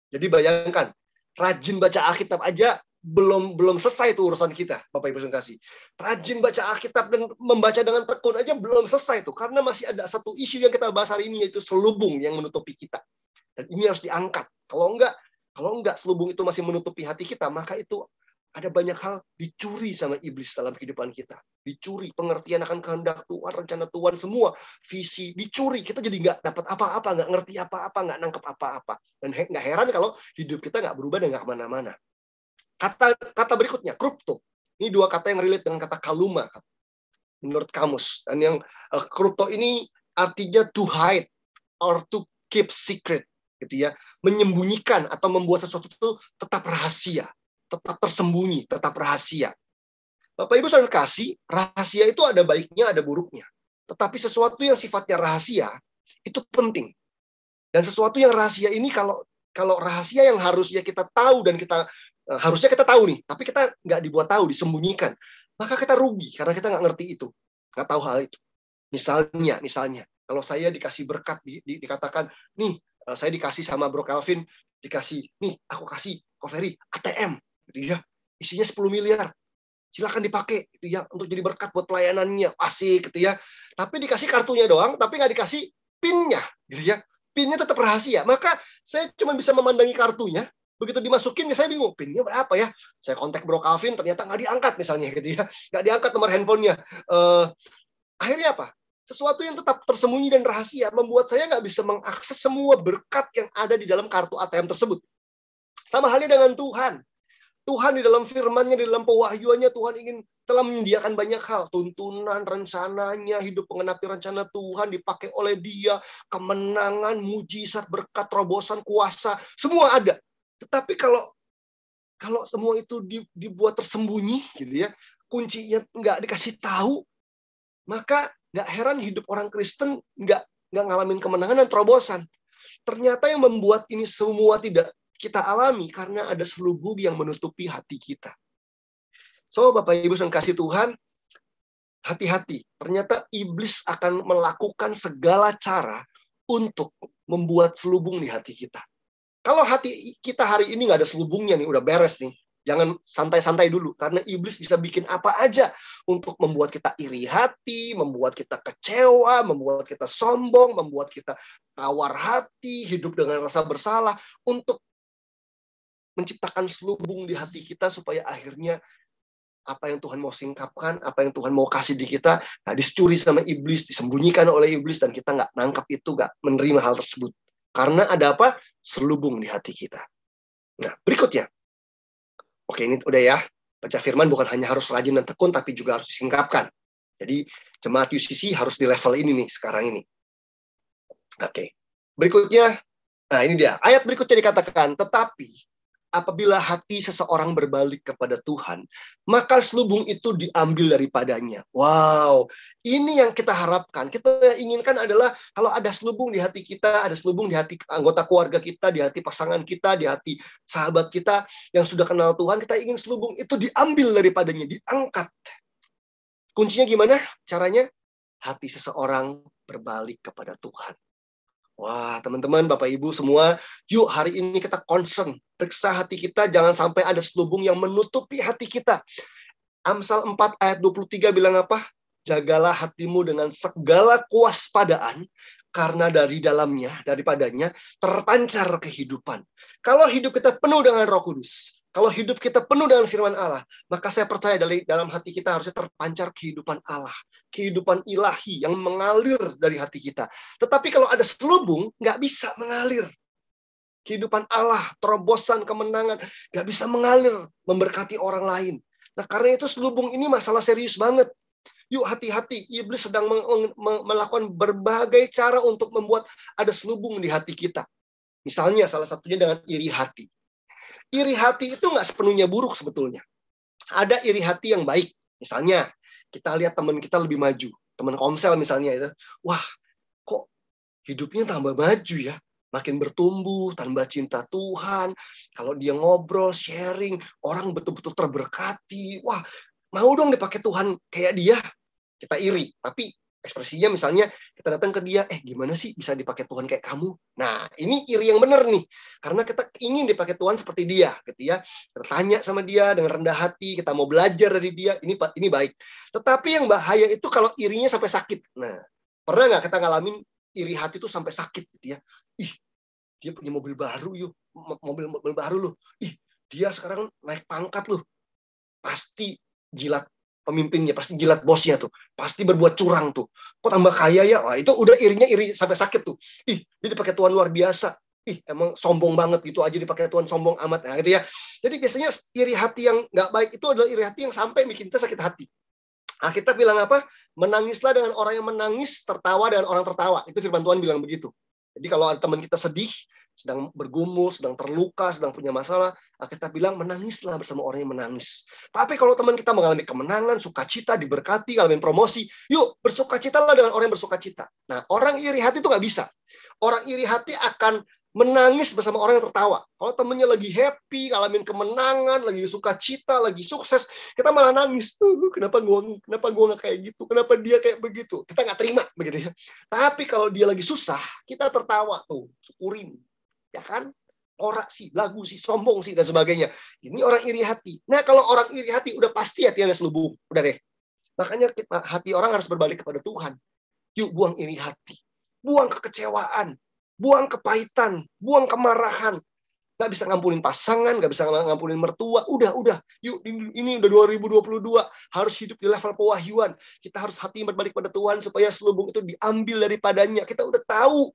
Jadi bayangkan, rajin baca Alkitab aja, belum selesai itu urusan kita, Bapak Ibu kasih. Rajin baca Alkitab dan membaca dengan tekun aja belum selesai itu, karena masih ada satu isu yang kita bahas hari ini, yaitu selubung yang menutupi kita. Dan ini harus diangkat. Kalau enggak selubung itu masih menutupi hati kita, maka itu ada banyak hal dicuri sama iblis dalam kehidupan kita. Dicuri pengertian akan kehendak Tuhan, rencana Tuhan, semua visi dicuri. Kita jadi nggak dapat apa-apa, nggak ngerti apa-apa, nggak nangkep apa-apa. Dan nggak heran kalau hidup kita nggak berubah dan nggak kemana-mana. Kata berikutnya, krupto. Ini dua kata yang relate dengan kata kaluma menurut kamus. Dan yang krupto ini artinya to hide or to keep secret, gitu ya. Menyembunyikan atau membuat sesuatu itu tetap rahasia, tetap tersembunyi, tetap rahasia. Bapak Ibu saudara kasih, rahasia itu ada baiknya, ada buruknya. Tetapi sesuatu yang sifatnya rahasia itu penting. Dan sesuatu yang rahasia ini kalau rahasia yang harusnya kita tahu dan harusnya kita tahu nih, tapi kita nggak dibuat tahu, disembunyikan, maka kita rugi karena kita nggak ngerti itu, nggak tahu hal itu. Misalnya, kalau saya dikasih berkat, dikatakan, nih, saya dikasih sama Bro Calvin, dikasih, nih, aku kasih Koferi ATM, gitu ya, isinya 10 miliar, silakan dipakai, gitu ya, untuk jadi berkat buat pelayanannya, asik, gitu ya. Tapi dikasih kartunya doang, tapi nggak dikasih PIN-nya, gitu ya. PIN-nya tetap rahasia, maka saya cuma bisa memandangi kartunya. Begitu dimasukin, saya bingung, PIN-nya berapa ya? Saya kontak Bro Calvin, ternyata nggak diangkat misalnya, gitu ya. Nggak diangkat nomor handphonenya. Akhirnya apa? Sesuatu yang tetap tersembunyi dan rahasia membuat saya nggak bisa mengakses semua berkat yang ada di dalam kartu ATM tersebut. Sama halnya dengan Tuhan. Tuhan di dalam firman-Nya, di dalam pewahyuannya, Tuhan telah menyediakan banyak hal. Tuntunan, rencananya, hidup mengenapi rencana Tuhan, dipakai oleh Dia, kemenangan, mujizat, berkat, terobosan, kuasa, semua ada. Tetapi kalau semua itu dibuat tersembunyi, gitu ya, kuncinya nggak dikasih tahu, maka nggak heran hidup orang Kristen nggak ngalamin kemenangan dan terobosan. Ternyata yang membuat ini semua tidak kita alami karena ada selubung yang menutupi hati kita. So, Bapak Ibu yang kasih Tuhan, hati-hati. Ternyata iblis akan melakukan segala cara untuk membuat selubung di hati kita. Kalau hati kita hari ini nggak ada selubungnya nih, udah beres nih. Jangan santai-santai dulu, karena iblis bisa bikin apa aja untuk membuat kita iri hati, membuat kita kecewa, membuat kita sombong, membuat kita tawar hati, hidup dengan rasa bersalah, untuk menciptakan selubung di hati kita supaya akhirnya apa yang Tuhan mau singkapkan, apa yang Tuhan mau kasih di kita, dicuri sama iblis, disembunyikan oleh iblis, dan kita nggak nangkap itu, nggak menerima hal tersebut. Karena ada apa? Selubung di hati kita. Nah, berikutnya. Oke, ini udah ya. Baca firman bukan hanya harus rajin dan tekun, tapi juga harus disingkapkan. Jadi, jemaat UCC harus di level ini nih, sekarang ini. Oke. Berikutnya, nah ini dia. Ayat berikutnya dikatakan, tetapi apabila hati seseorang berbalik kepada Tuhan, maka selubung itu diambil daripadanya. Wow, ini yang kita harapkan. Kita inginkan adalah kalau ada selubung di hati kita, ada selubung di hati anggota keluarga kita, di hati pasangan kita, di hati sahabat kita yang sudah kenal Tuhan, kita ingin selubung itu diambil daripadanya, diangkat. Kuncinya gimana? Caranya? Hati seseorang berbalik kepada Tuhan. Wah, teman-teman, Bapak Ibu semua, yuk hari ini kita concern. Periksa hati kita, jangan sampai ada selubung yang menutupi hati kita. Amsal 4 ayat 23 bilang apa? Jagalah hatimu dengan segala kewaspadaan, karena dari dalamnya, daripadanya, terpancar kehidupan. Kalau hidup kita penuh dengan Roh Kudus, Kalau hidup kita penuh dengan firman Allah, maka saya percaya dalam hati kita harusnya terpancar kehidupan Allah. Kehidupan ilahi yang mengalir dari hati kita. Tetapi kalau ada selubung, nggak bisa mengalir. Kehidupan Allah, terobosan, kemenangan, nggak bisa mengalir, memberkati orang lain. Nah, karena itu selubung ini masalah serius banget. Yuk hati-hati, iblis sedang melakukan berbagai cara untuk membuat ada selubung di hati kita. Misalnya salah satunya dengan iri hati. Iri hati itu nggak sepenuhnya buruk sebetulnya. Ada iri hati yang baik. Misalnya, kita lihat teman kita lebih maju. Teman komsel misalnya itu. Wah, kok hidupnya tambah maju ya. Makin bertumbuh, tambah cinta Tuhan. Kalau dia ngobrol, sharing, orang betul-betul terberkati. Wah, mau dong dipakai Tuhan kayak dia. Kita iri. Tapi ekspresinya misalnya kita datang ke dia, gimana sih bisa dipakai Tuhan kayak kamu? Nah, ini iri yang benar nih. Karena kita ingin dipakai Tuhan seperti dia, gitu ya. Kita tanya sama dia dengan rendah hati, kita mau belajar dari dia, ini baik. Tetapi yang bahaya itu kalau irinya sampai sakit. Nah, pernah nggak kita ngalamin iri hati itu sampai sakit gitu ya? Ih, dia punya mobil baru yuk, mobil baru loh. Ih, dia sekarang naik pangkat loh. Pasti jilat pemimpinnya, pasti jilat bosnya tuh, pasti berbuat curang tuh. Kok tambah kaya ya? Wah, itu udah irinya iri sampai sakit tuh. Ih, dia dipakai Tuhan luar biasa. Ih, emang sombong banget gitu aja dipakai Tuhan, sombong amat. Nah, gitu ya. Jadi biasanya iri hati yang nggak baik itu adalah iri hati yang sampai bikin kita sakit hati. Nah, kita bilang apa? Menangislah dengan orang yang menangis, tertawa dengan orang tertawa. Itu firman Tuhan bilang begitu. Jadi kalau ada teman kita sedih, sedang bergumul, sedang terluka, sedang punya masalah, kita bilang menangislah bersama orang yang menangis. Tapi kalau teman kita mengalami kemenangan, sukacita, diberkati, ngalamin promosi, yuk bersukacitalah dengan orang yang bersukacita. Nah, orang iri hati itu nggak bisa. Orang iri hati akan menangis bersama orang yang tertawa. Kalau temennya lagi happy, ngalamin kemenangan, lagi sukacita, lagi sukses, kita malah nangis. Kenapa gua nggak kayak gitu? Kenapa dia kayak begitu? Kita nggak terima begitu ya. Tapi kalau dia lagi susah, kita tertawa tuh, syukurin. Ya kan? Norak sih, lagu sih, sombong sih, dan sebagainya. Ini orang iri hati. Nah, kalau orang iri hati, udah pasti hati Anda selubung. Udah deh. Makanya hati orang harus berbalik kepada Tuhan. Yuk, buang iri hati. Buang kekecewaan. Buang kepahitan. Buang kemarahan. Nggak bisa ngampunin pasangan, nggak bisa ngampunin mertua. Udah. Yuk, ini udah 2022. Harus hidup di level pewahyuan. Kita harus hati berbalik pada Tuhan supaya selubung itu diambil daripadanya. Kita udah tahu.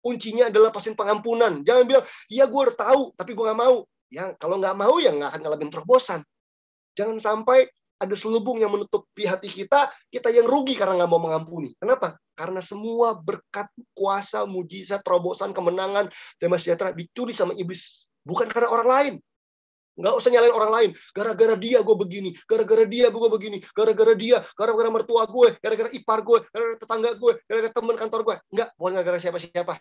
Kuncinya adalah pasin pengampunan. Jangan bilang, iya gue udah tahu, tapi gue nggak mau. Ya, kalau nggak mau, ya nggak akan ngalamin terobosan. Jangan sampai ada selubung yang menutupi hati kita yang rugi karena nggak mau mengampuni. Kenapa? Karena semua berkat, kuasa, mujizat, terobosan, kemenangan, damai sejahtera dicuri sama iblis. Bukan karena orang lain. Nggak usah nyalain orang lain. Gara-gara dia gue begini. Gara-gara dia gue begini. Gara-gara dia. Gara-gara mertua gue. Gara-gara ipar gue. Gara-gara tetangga gue. Gara-gara teman kantor gue. Nggak. Bukan gara-gara siapa-siapa.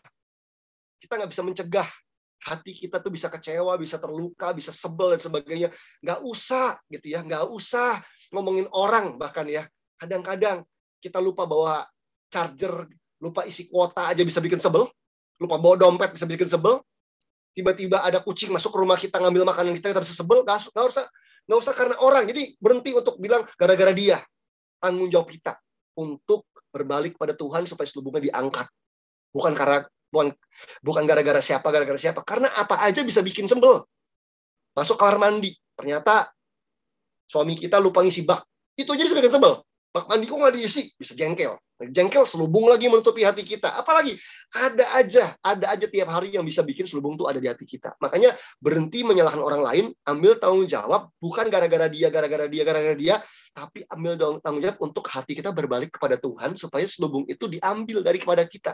Kita nggak bisa mencegah. Hati kita tuh bisa kecewa, bisa terluka, bisa sebel, dan sebagainya. Nggak usah. Gitu ya. Nggak usah ngomongin orang bahkan ya. Kadang-kadang kita lupa bawa charger, lupa isi kuota aja bisa bikin sebel. Lupa bawa dompet bisa bikin sebel. Tiba-tiba ada kucing masuk ke rumah kita ngambil makanan kita bisa sebel, nggak usah karena orang. Jadi berhenti untuk bilang gara-gara dia. Tanggung jawab kita untuk berbalik pada Tuhan supaya selubungnya diangkat. Bukan gara-gara siapa. Karena apa aja bisa bikin sebel. Masuk kamar mandi, ternyata suami kita lupa ngisi bak. Itu aja bisa bikin sebel. Bak mandi kok nggak diisi, bisa jengkel. Jengkel, selubung lagi menutupi hati kita. Apalagi ada aja tiap hari yang bisa bikin selubung itu ada di hati kita. Makanya berhenti menyalahkan orang lain, ambil tanggung jawab bukan gara-gara dia, tapi ambil tanggung jawab untuk hati kita berbalik kepada Tuhan supaya selubung itu diambil daripada kita.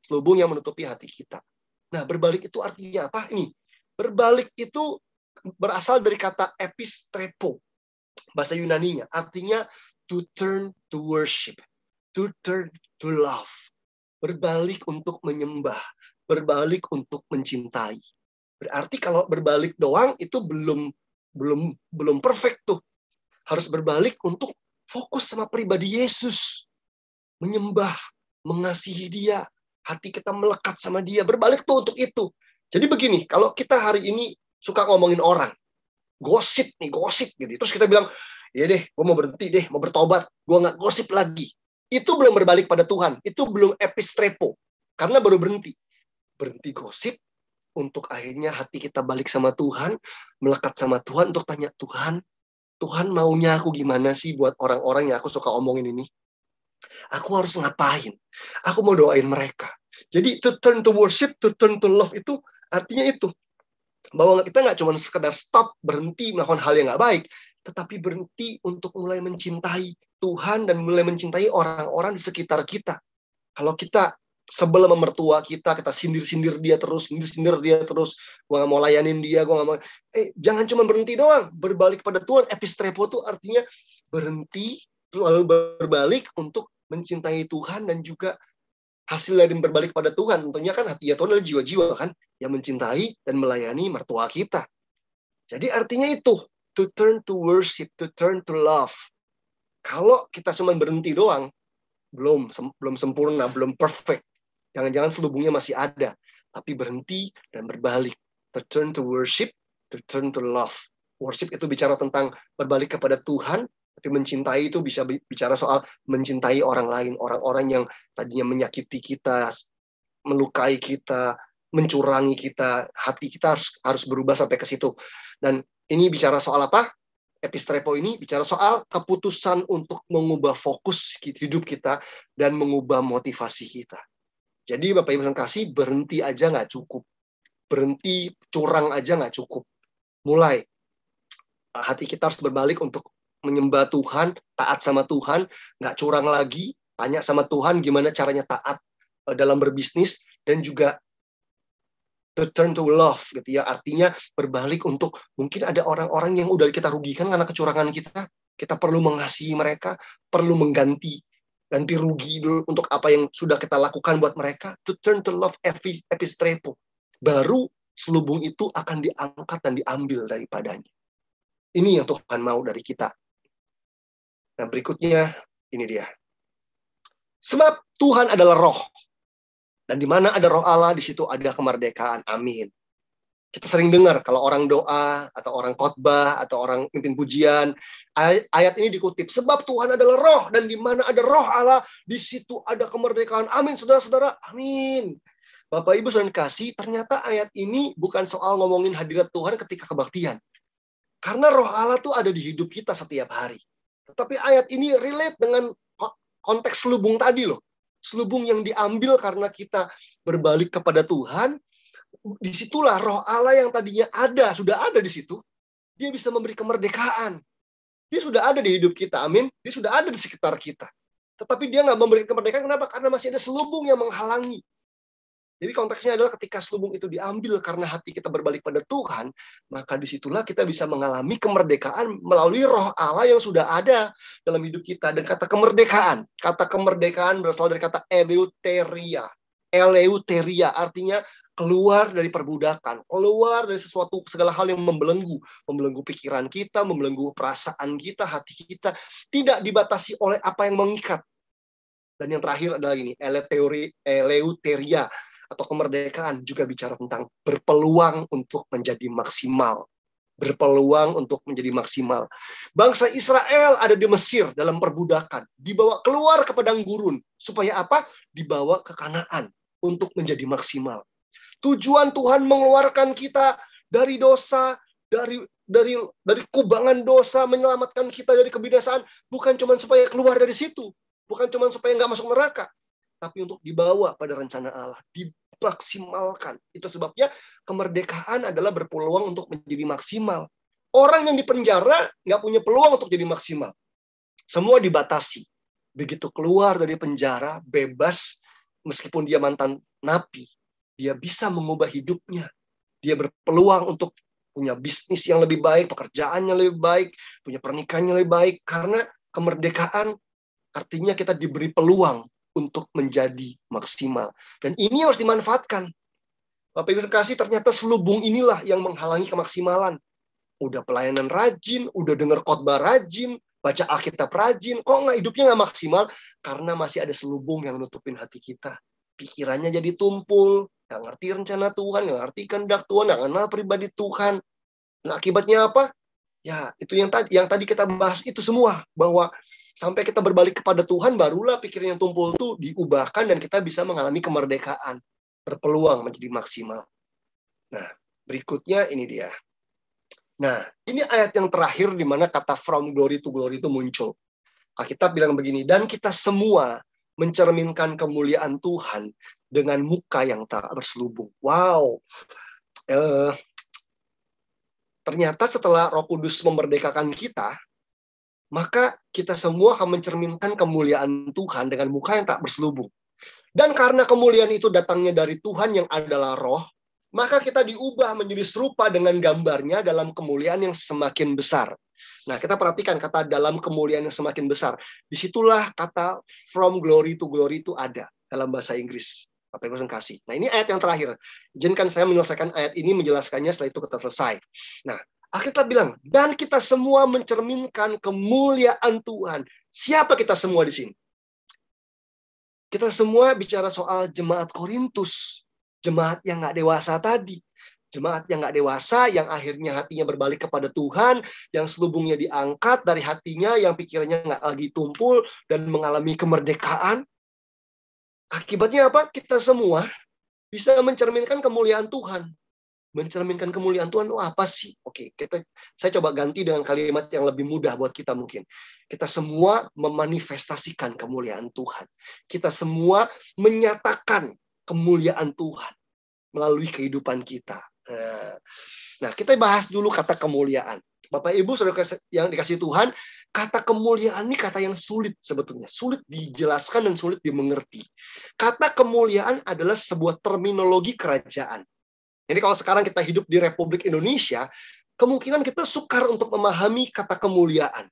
Selubung yang menutupi hati kita. Nah, berbalik itu artinya apa? Ini berbalik itu berasal dari kata epistrepo. Bahasa Yunaninya artinya to turn to worship, to turn to love. Berbalik untuk menyembah, berbalik untuk mencintai. Berarti kalau berbalik doang itu belum perfect tuh. Harus berbalik untuk fokus sama pribadi Yesus. Menyembah, mengasihi dia, hati kita melekat sama dia, berbalik tuh untuk itu. Jadi begini, kalau kita hari ini suka ngomongin orang, gosip gitu. Terus kita bilang, ya deh, gue mau berhenti deh, mau bertobat, gue nggak gosip lagi. Itu belum berbalik pada Tuhan, itu belum epistrepo, karena baru berhenti gosip, untuk akhirnya hati kita balik sama Tuhan, melekat sama Tuhan untuk tanya, Tuhan maunya aku gimana sih buat orang-orang yang aku suka omongin ini? Aku harus ngapain? Aku mau doain mereka. Jadi to turn to worship, to turn to love itu artinya itu. Bahwa kita nggak cuma sekedar stop, berhenti melakukan hal yang nggak baik, tetapi berhenti untuk mulai mencintai Tuhan dan mulai mencintai orang-orang di sekitar kita. Kalau kita sebel sama mertua kita sindir-sindir dia terus, gue nggak mau layanin dia, gue nggak mau. Jangan cuma berhenti doang, berbalik pada Tuhan. Epistrepo itu artinya berhenti, lalu berbalik untuk mencintai Tuhan dan juga hasil dari berbalik pada Tuhan. Tentunya kan hati ya Tuhan adalah jiwa-jiwa kan, yang mencintai dan melayani mertua kita. Jadi artinya itu, to turn to worship, to turn to love. Kalau kita cuma berhenti doang, belum sempurna, belum perfect. Jangan-jangan selubungnya masih ada. Tapi berhenti dan berbalik. To turn to worship, to turn to love. Worship itu bicara tentang berbalik kepada Tuhan, tapi mencintai itu bisa bicara soal mencintai orang lain. Orang-orang yang tadinya menyakiti kita, melukai kita, mencurangi kita. Hati kita harus berubah sampai ke situ. Dan ini bicara soal apa? Epistrepo ini bicara soal keputusan untuk mengubah fokus hidup kita dan mengubah motivasi kita. Jadi Bapak Ibu kasih, berhenti aja nggak cukup. Berhenti curang aja nggak cukup. Mulai. Hati kita harus berbalik untuk menyembah Tuhan, taat sama Tuhan, nggak curang lagi, tanya sama Tuhan gimana caranya taat dalam berbisnis, dan juga to turn to love gitu ya, artinya berbalik untuk mungkin ada orang-orang yang udah kita rugikan karena kecurangan kita perlu mengasihi mereka, perlu ganti rugi dulu untuk apa yang sudah kita lakukan buat mereka. To turn to love epistrepo, baru selubung itu akan diangkat dan diambil daripadanya. Ini yang Tuhan mau dari kita. Nah berikutnya ini dia, sebab Tuhan adalah roh. Dan di mana ada roh Allah, di situ ada kemerdekaan. Amin. Kita sering dengar kalau orang doa, atau orang khotbah, atau orang mimpin pujian, ayat ini dikutip. Sebab Tuhan adalah roh, dan di mana ada roh Allah, di situ ada kemerdekaan. Amin, saudara-saudara. Amin. Bapak, Ibu, saudara kasih, ternyata ayat ini bukan soal ngomongin hadirat Tuhan ketika kebaktian. Karena roh Allah tuh ada di hidup kita setiap hari. Tetapi ayat ini relate dengan konteks selubung tadi loh. Selubung yang diambil karena kita berbalik kepada Tuhan, disitulah roh Allah yang tadinya sudah ada di situ, dia bisa memberi kemerdekaan. Dia sudah ada di hidup kita, amin. Dia sudah ada di sekitar kita. Tetapi dia nggak memberi kemerdekaan, kenapa? Karena masih ada selubung yang menghalangi. Jadi konteksnya adalah ketika selubung itu diambil karena hati kita berbalik pada Tuhan, maka disitulah kita bisa mengalami kemerdekaan melalui roh Allah yang sudah ada dalam hidup kita. Dan kata kemerdekaan berasal dari kata eleuteria. Eleuteria artinya keluar dari perbudakan, keluar dari sesuatu, segala hal yang membelenggu pikiran kita, membelenggu perasaan kita, hati kita, tidak dibatasi oleh apa yang mengikat. Dan yang terakhir adalah ini, eleuteria, atau kemerdekaan juga bicara tentang berpeluang untuk menjadi maksimal. Berpeluang untuk menjadi maksimal. Bangsa Israel ada di Mesir dalam perbudakan. Dibawa keluar ke padang gurun. Supaya apa? Dibawa ke Kanaan untuk menjadi maksimal. Tujuan Tuhan mengeluarkan kita dari dosa, dari kubangan dosa, menyelamatkan kita dari kebinasaan, bukan cuma supaya keluar dari situ. Bukan cuma supaya nggak masuk neraka. Tapi untuk dibawa pada rencana Allah, dimaksimalkan. Itu sebabnya kemerdekaan adalah berpeluang untuk menjadi maksimal. Orang yang dipenjara nggak punya peluang untuk jadi maksimal. Semua dibatasi. Begitu keluar dari penjara, bebas, meskipun dia mantan napi, dia bisa mengubah hidupnya. Dia berpeluang untuk punya bisnis yang lebih baik, pekerjaan yang lebih baik, punya pernikahan yang lebih baik, karena kemerdekaan artinya kita diberi peluang untuk menjadi maksimal. Dan ini harus dimanfaatkan. Bapak Ibu kasih, ternyata selubung inilah yang menghalangi kemaksimalan. Udah pelayanan rajin, udah dengar khotbah rajin, baca Alkitab rajin, kok hidupnya nggak maksimal? Karena masih ada selubung yang nutupin hati kita. Pikirannya jadi tumpul, nggak ngerti rencana Tuhan, nggak ngerti kehendak Tuhan, nggak kenal pribadi Tuhan. Nah, akibatnya apa? Ya, itu yang tadi kita bahas itu semua, bahwa sampai kita berbalik kepada Tuhan, barulah pikiran yang tumpul itu diubahkan dan kita bisa mengalami kemerdekaan, berpeluang menjadi maksimal. Nah, berikutnya ini dia. Nah, ini ayat yang terakhir di mana kata from glory to glory itu muncul. Alkitab bilang begini, dan kita semua mencerminkan kemuliaan Tuhan dengan muka yang tak berselubung. Wow. Ternyata setelah Roh Kudus memerdekakan kita, maka kita semua akan mencerminkan kemuliaan Tuhan dengan muka yang tak berselubung. Dan karena kemuliaan itu datangnya dari Tuhan yang adalah Roh, maka kita diubah menjadi serupa dengan gambarnya dalam kemuliaan yang semakin besar. Nah, kita perhatikan kata dalam kemuliaan yang semakin besar. Disitulah kata from glory to glory itu ada dalam bahasa Inggris. Bapak Ibu kasih. Nah, ini ayat yang terakhir. Izinkan saya menyelesaikan ayat ini, menjelaskannya, setelah itu kita selesai. Nah, Alkitab bilang, dan kita semua mencerminkan kemuliaan Tuhan. Siapa kita semua di sini? Kita semua bicara soal jemaat Korintus. Jemaat yang nggak dewasa tadi. Jemaat yang nggak dewasa, yang akhirnya hatinya berbalik kepada Tuhan, yang selubungnya diangkat dari hatinya, yang pikirannya nggak lagi tumpul, dan mengalami kemerdekaan. Akibatnya apa? Kita semua bisa mencerminkan kemuliaan Tuhan. Mencerminkan kemuliaan Tuhan itu apa sih? Oke, saya coba ganti dengan kalimat yang lebih mudah buat kita mungkin. Kita semua memanifestasikan kemuliaan Tuhan. Kita semua menyatakan kemuliaan Tuhan melalui kehidupan kita. Nah, kita bahas dulu kata kemuliaan. Bapak Ibu saudara yang dikasih Tuhan, kata kemuliaan ini kata yang sulit sebetulnya. Sulit dijelaskan dan sulit dimengerti. Kata kemuliaan adalah sebuah terminologi kerajaan. Jadi kalau sekarang kita hidup di Republik Indonesia, kemungkinan kita sukar untuk memahami kata kemuliaan.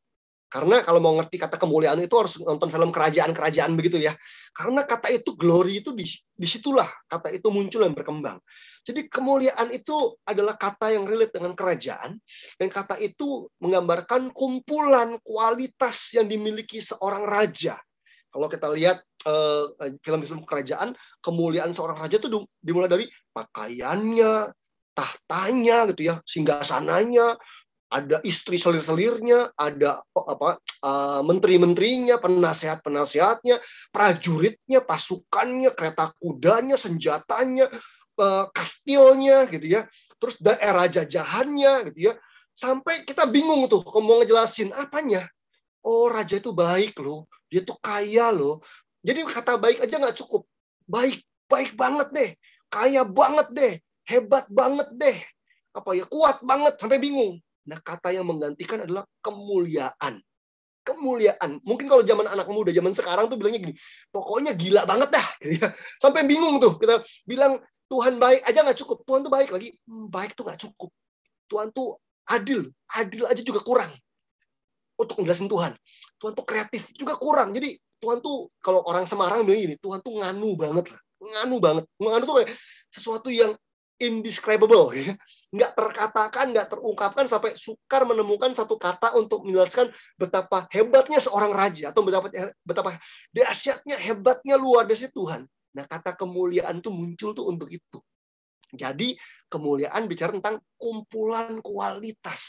Karena kalau mau ngerti kata kemuliaan itu harus nonton film kerajaan-kerajaan begitu ya. Karena kata itu glory itu disitulah kata itu muncul dan berkembang. Jadi kemuliaan itu adalah kata yang relate dengan kerajaan. Dan kata itu menggambarkan kumpulan kualitas yang dimiliki seorang raja. Kalau kita lihat film-film kerajaan, kemuliaan seorang raja itu dimulai dari pakaiannya, tahtanya gitu ya, singgasananya, ada istri selir-selirnya, ada menteri-menterinya, penasehat-penasehatnya, prajuritnya, pasukannya, kereta kudanya, senjatanya, kastilnya gitu ya. Terus daerah jajahannya gitu ya. Sampai kita bingung tuh mau ngejelasin apanya. Oh, raja itu baik loh. Dia tuh kaya loh. Jadi kata baik aja nggak cukup. Baik, baik banget deh. Kaya banget deh. Hebat banget deh. Kuat banget sampai bingung. Nah, kata yang menggantikan adalah kemuliaan. Kemuliaan. Mungkin kalau zaman anak muda, zaman sekarang tuh bilangnya gini, pokoknya gila banget dah. Sampai bingung tuh. Kita bilang Tuhan baik aja nggak cukup. Tuhan tuh baik lagi. Baik tuh nggak cukup. Tuhan tuh adil. Adil aja juga kurang. Untuk menjelasin Tuhan. Tuhan tuh kreatif juga kurang. Jadi Tuhan tuh, kalau orang Semarang bilang gini, Tuhan tuh nganu banget lah. Nganu banget. Nganu tuh kayak sesuatu yang indescribable. Ya. Nggak terkatakan, nggak terungkapkan, sampai sukar menemukan satu kata untuk menjelaskan betapa hebatnya seorang raja, atau betapa dahsyatnya, hebatnya, luar biasa Tuhan. Nah, kata kemuliaan itu muncul tuh untuk itu. Jadi, kemuliaan bicara tentang kumpulan kualitas.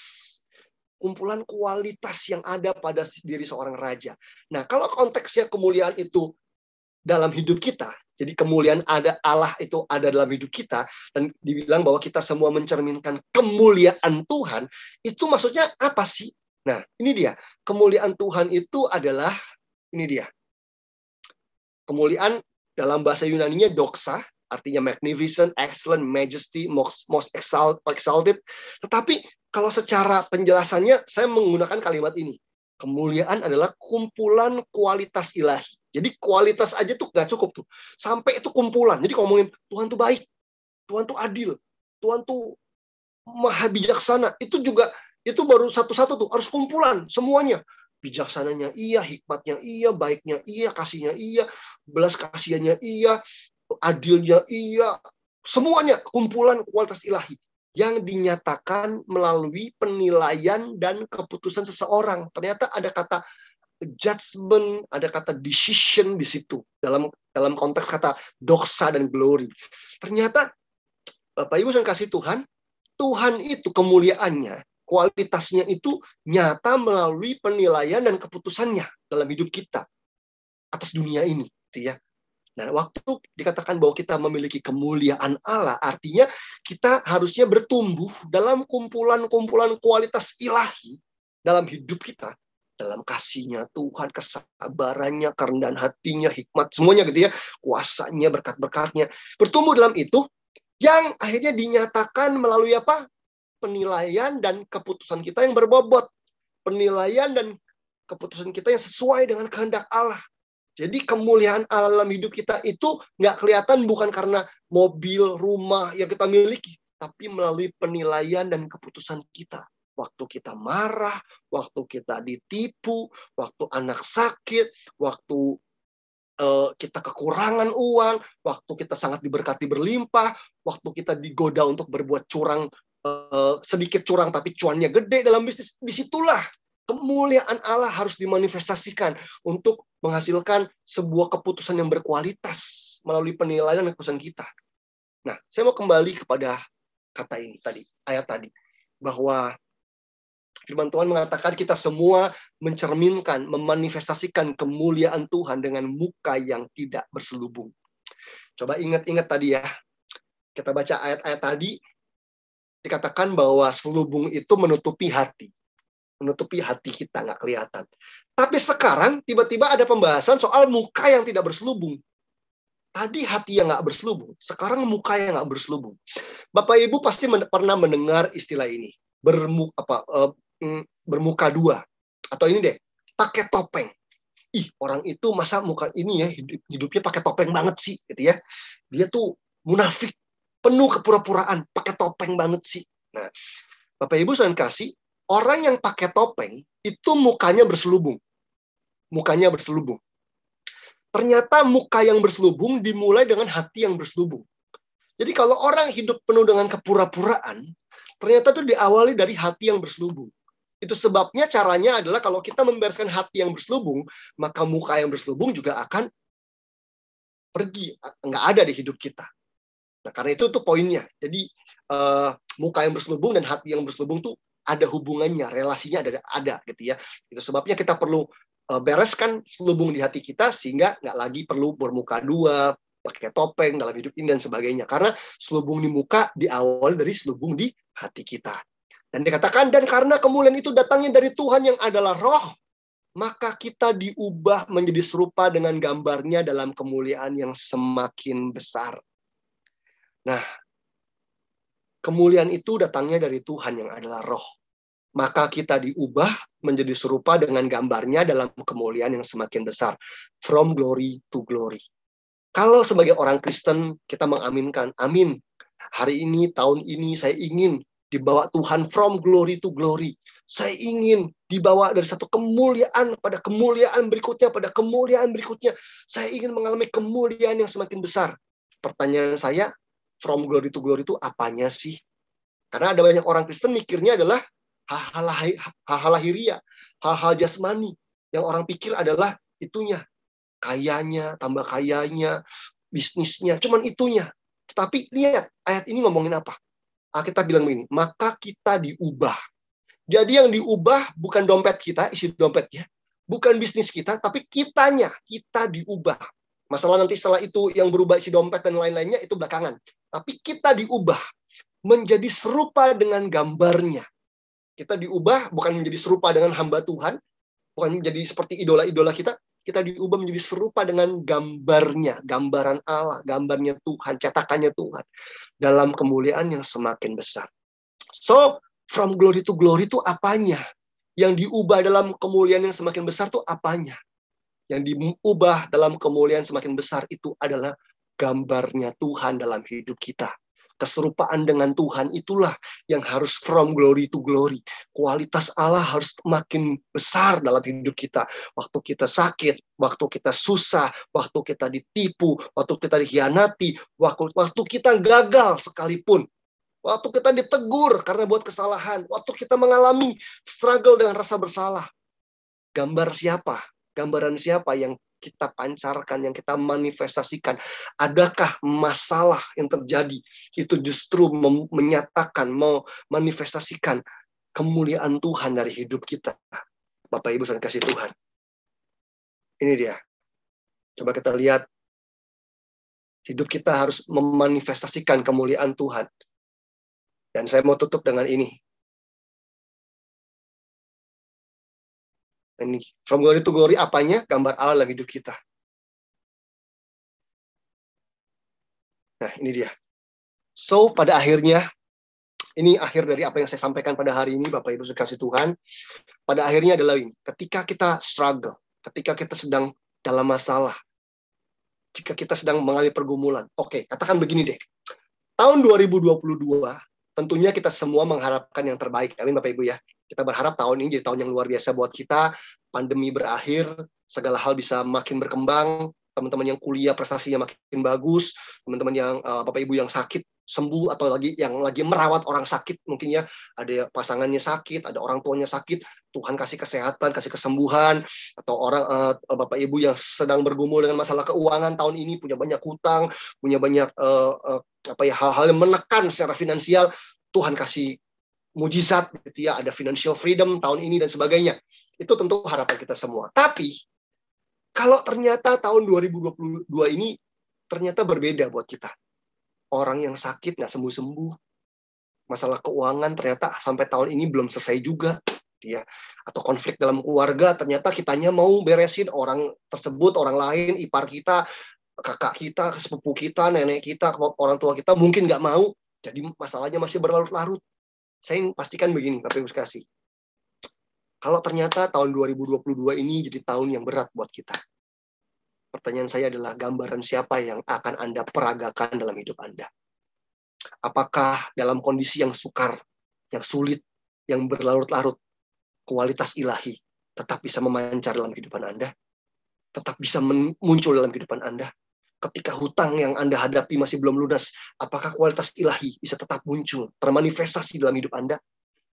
Kumpulan kualitas yang ada pada diri seorang raja. Nah, kalau konteksnya kemuliaan itu dalam hidup kita, jadi kemuliaan ada Allah itu ada dalam hidup kita, dan dibilang bahwa kita semua mencerminkan kemuliaan Tuhan, itu maksudnya apa sih? Nah, ini dia. Kemuliaan Tuhan itu adalah, ini dia. Kemuliaan dalam bahasa Yunani-nya doxa, artinya magnificent, excellent, majesty, most exalted. Tetapi kalau secara penjelasannya, saya menggunakan kalimat ini. Kemuliaan adalah kumpulan kualitas ilahi. Jadi kualitas aja tuh nggak cukup tuh. Sampai itu kumpulan. Jadi kalau ngomongin Tuhan tuh baik, Tuhan tuh adil, Tuhan tuh maha bijaksana. Itu juga, itu baru satu-satu tuh. Harus kumpulan, semuanya. Bijaksananya iya, hikmatnya iya, baiknya iya, kasihnya iya, belas kasihannya iya, adilnya iya. Semuanya kumpulan kualitas ilahi yang dinyatakan melalui penilaian dan keputusan seseorang. Ternyata ada kata judgment, ada kata decision di situ dalam konteks kata doxa dan glory. Ternyata Bapak Ibu yang kasih Tuhan, Tuhan itu kemuliaannya, kualitasnya itu nyata melalui penilaian dan keputusannya dalam hidup kita atas dunia ini, gitu ya. Nah, waktu dikatakan bahwa kita memiliki kemuliaan Allah, artinya kita harusnya bertumbuh dalam kumpulan-kumpulan kualitas ilahi dalam hidup kita. Dalam kasihnya Tuhan, kesabarannya, kerendahan hatinya, hikmat, semuanya gitu ya. Kuasanya, berkat-berkatnya. Bertumbuh dalam itu, yang akhirnya dinyatakan melalui apa? Penilaian dan keputusan kita yang berbobot. Penilaian dan keputusan kita yang sesuai dengan kehendak Allah. Jadi kemuliaan Allah dalam hidup kita itu nggak kelihatan bukan karena mobil, rumah yang kita miliki, tapi melalui penilaian dan keputusan kita. Waktu kita marah, waktu kita ditipu, waktu anak sakit, waktu kita kekurangan uang, waktu kita sangat diberkati berlimpah, waktu kita digoda untuk berbuat curang, sedikit curang tapi cuannya gede dalam bisnis, disitulah kemuliaan Allah harus dimanifestasikan untuk menghasilkan sebuah keputusan yang berkualitas melalui penilaian dan keputusan kita. Nah, saya mau kembali kepada kata ini tadi, ayat tadi, bahwa firman Tuhan mengatakan kita semua mencerminkan, memanifestasikan kemuliaan Tuhan dengan muka yang tidak berselubung. Coba ingat-ingat tadi ya, kita baca ayat-ayat tadi, dikatakan bahwa selubung itu menutupi hati. Menutupi hati kita, nggak kelihatan. Tapi sekarang tiba-tiba ada pembahasan soal muka yang tidak berselubung. Tadi hati yang nggak berselubung, sekarang muka yang nggak berselubung. Bapak Ibu pasti pernah mendengar istilah ini, bermuka dua. Atau ini deh, pakai topeng. Ih, orang itu masa muka ini ya, hidupnya pakai topeng banget sih, gitu ya. Dia tuh munafik, penuh kepura-puraan, pakai topeng banget sih. Nah, Bapak Ibu saudara kasih, orang yang pakai topeng itu mukanya berselubung. Mukanya berselubung. Ternyata muka yang berselubung dimulai dengan hati yang berselubung. Jadi kalau orang hidup penuh dengan kepura-puraan, ternyata itu diawali dari hati yang berselubung. Itu sebabnya caranya adalah kalau kita membereskan hati yang berselubung, maka muka yang berselubung juga akan pergi, nggak ada di hidup kita. Nah, karena itu tuh poinnya. Jadi muka yang berselubung dan hati yang berselubung tuh ada hubungannya, relasinya ada gitu ya. Itu sebabnya kita perlu bereskan selubung di hati kita sehingga nggak lagi perlu bermuka dua, pakai topeng dalam hidup ini dan sebagainya. Karena selubung di muka diawali dari selubung di hati kita. Dan dikatakan, dan karena kemuliaan itu datangnya dari Tuhan yang adalah roh, maka kita diubah menjadi serupa dengan gambarnya dalam kemuliaan yang semakin besar. Nah, kemuliaan itu datangnya dari Tuhan yang adalah roh. Maka kita diubah menjadi serupa dengan gambarnya dalam kemuliaan yang semakin besar. From glory to glory. Kalau sebagai orang Kristen, kita mengaminkan, amin. Hari ini, tahun ini, saya ingin dibawa Tuhan from glory to glory. Saya ingin dibawa dari satu kemuliaan pada kemuliaan berikutnya, pada kemuliaan berikutnya. Saya ingin mengalami kemuliaan yang semakin besar. Pertanyaan saya, from glory to glory itu apanya sih? Karena ada banyak orang Kristen mikirnya adalah hal-hal lahiriah, hal-hal jasmani. Yang orang pikir adalah itunya. Kayanya, tambah kayanya, bisnisnya, cuman itunya. Tetapi lihat, ayat ini ngomongin apa? Kita bilang begini, maka kita diubah. Jadi yang diubah bukan dompet kita, isi dompetnya. Bukan bisnis kita, tapi kitanya. Kita diubah. Masalah nanti setelah itu yang berubah isi dompet dan lain-lainnya, itu belakangan. Tapi kita diubah. Menjadi serupa dengan gambarnya. Kita diubah bukan menjadi serupa dengan hamba Tuhan, bukan menjadi seperti idola-idola kita. Kita diubah menjadi serupa dengan gambarnya, gambaran Allah, gambarnya Tuhan, cetakannya Tuhan. Dalam kemuliaan yang semakin besar. So, from glory to glory itu apanya? Yang diubah dalam kemuliaan yang semakin besar itu apanya? Yang diubah dalam kemuliaan semakin besar itu adalah gambarnya Tuhan dalam hidup kita. Keserupaan dengan Tuhan itulah yang harus from glory to glory. Kualitas Allah harus makin besar dalam hidup kita. Waktu kita sakit, waktu kita susah, waktu kita ditipu, waktu kita dikhianati, waktu kita gagal sekalipun. Waktu kita ditegur karena buat kesalahan. Waktu kita mengalami struggle dengan rasa bersalah. Gambar siapa? Gambaran siapa yang kita pancarkan, yang kita manifestasikan? Adakah masalah yang terjadi? Itu justru menyatakan, manifestasikan kemuliaan Tuhan dari hidup kita. Bapak Ibu saudara kasih Tuhan. Ini dia. Coba kita lihat Hidup kita harus memanifestasikan kemuliaan Tuhan. Dan saya mau tutup dengan ini. Ini from glory to glory, apanya? Gambar Allah dalam hidup kita. Nah, ini dia. So, pada akhirnya, ini akhir dari apa yang saya sampaikan pada hari ini, Bapak Ibu sekasih Tuhan. Pada akhirnya adalah ini, ketika kita struggle, ketika kita sedang dalam masalah, jika kita sedang mengalami pergumulan, oke, katakan begini deh, tahun 2022, tentunya kita semua mengharapkan yang terbaik. Amin Bapak Ibu ya. Kita berharap tahun ini jadi tahun yang luar biasa buat kita. Pandemi berakhir, segala hal bisa makin berkembang. Teman-teman yang kuliah prestasinya makin bagus. Teman-teman yang Bapak Ibu yang sakit sembuh, atau yang lagi merawat orang sakit, mungkin ya ada pasangannya sakit, ada orang tuanya sakit, Tuhan kasih kesehatan, kasih kesembuhan. Atau orang Bapak Ibu yang sedang bergumul dengan masalah keuangan tahun ini, punya banyak hutang, punya banyak hal-hal yang menekan secara finansial, Tuhan kasih mujizat gitu ya, ada financial freedom tahun ini dan sebagainya. Itu tentu harapan kita semua. Tapi kalau ternyata tahun 2022 ini ternyata berbeda buat kita. Orang yang sakit nggak sembuh-sembuh. Masalah keuangan ternyata sampai tahun ini belum selesai juga. Ya. Atau konflik dalam keluarga, ternyata kitanya mau beresin, orang tersebut, orang lain, ipar kita, kakak kita, sepupu kita, nenek kita, orang tua kita mungkin nggak mau. Jadi masalahnya masih berlarut-larut. Saya pastikan begini, Bapak Ibu sekasih. Kalau ternyata tahun 2022 ini jadi tahun yang berat buat kita. Pertanyaan saya adalah, gambaran siapa yang akan Anda peragakan dalam hidup Anda? Apakah dalam kondisi yang sukar, yang sulit, yang berlarut-larut, kualitas ilahi tetap bisa memancar dalam kehidupan Anda? Tetap bisa muncul dalam kehidupan Anda? Ketika hutang yang Anda hadapi masih belum lunas, apakah kualitas ilahi bisa tetap muncul, termanifestasi dalam hidup Anda?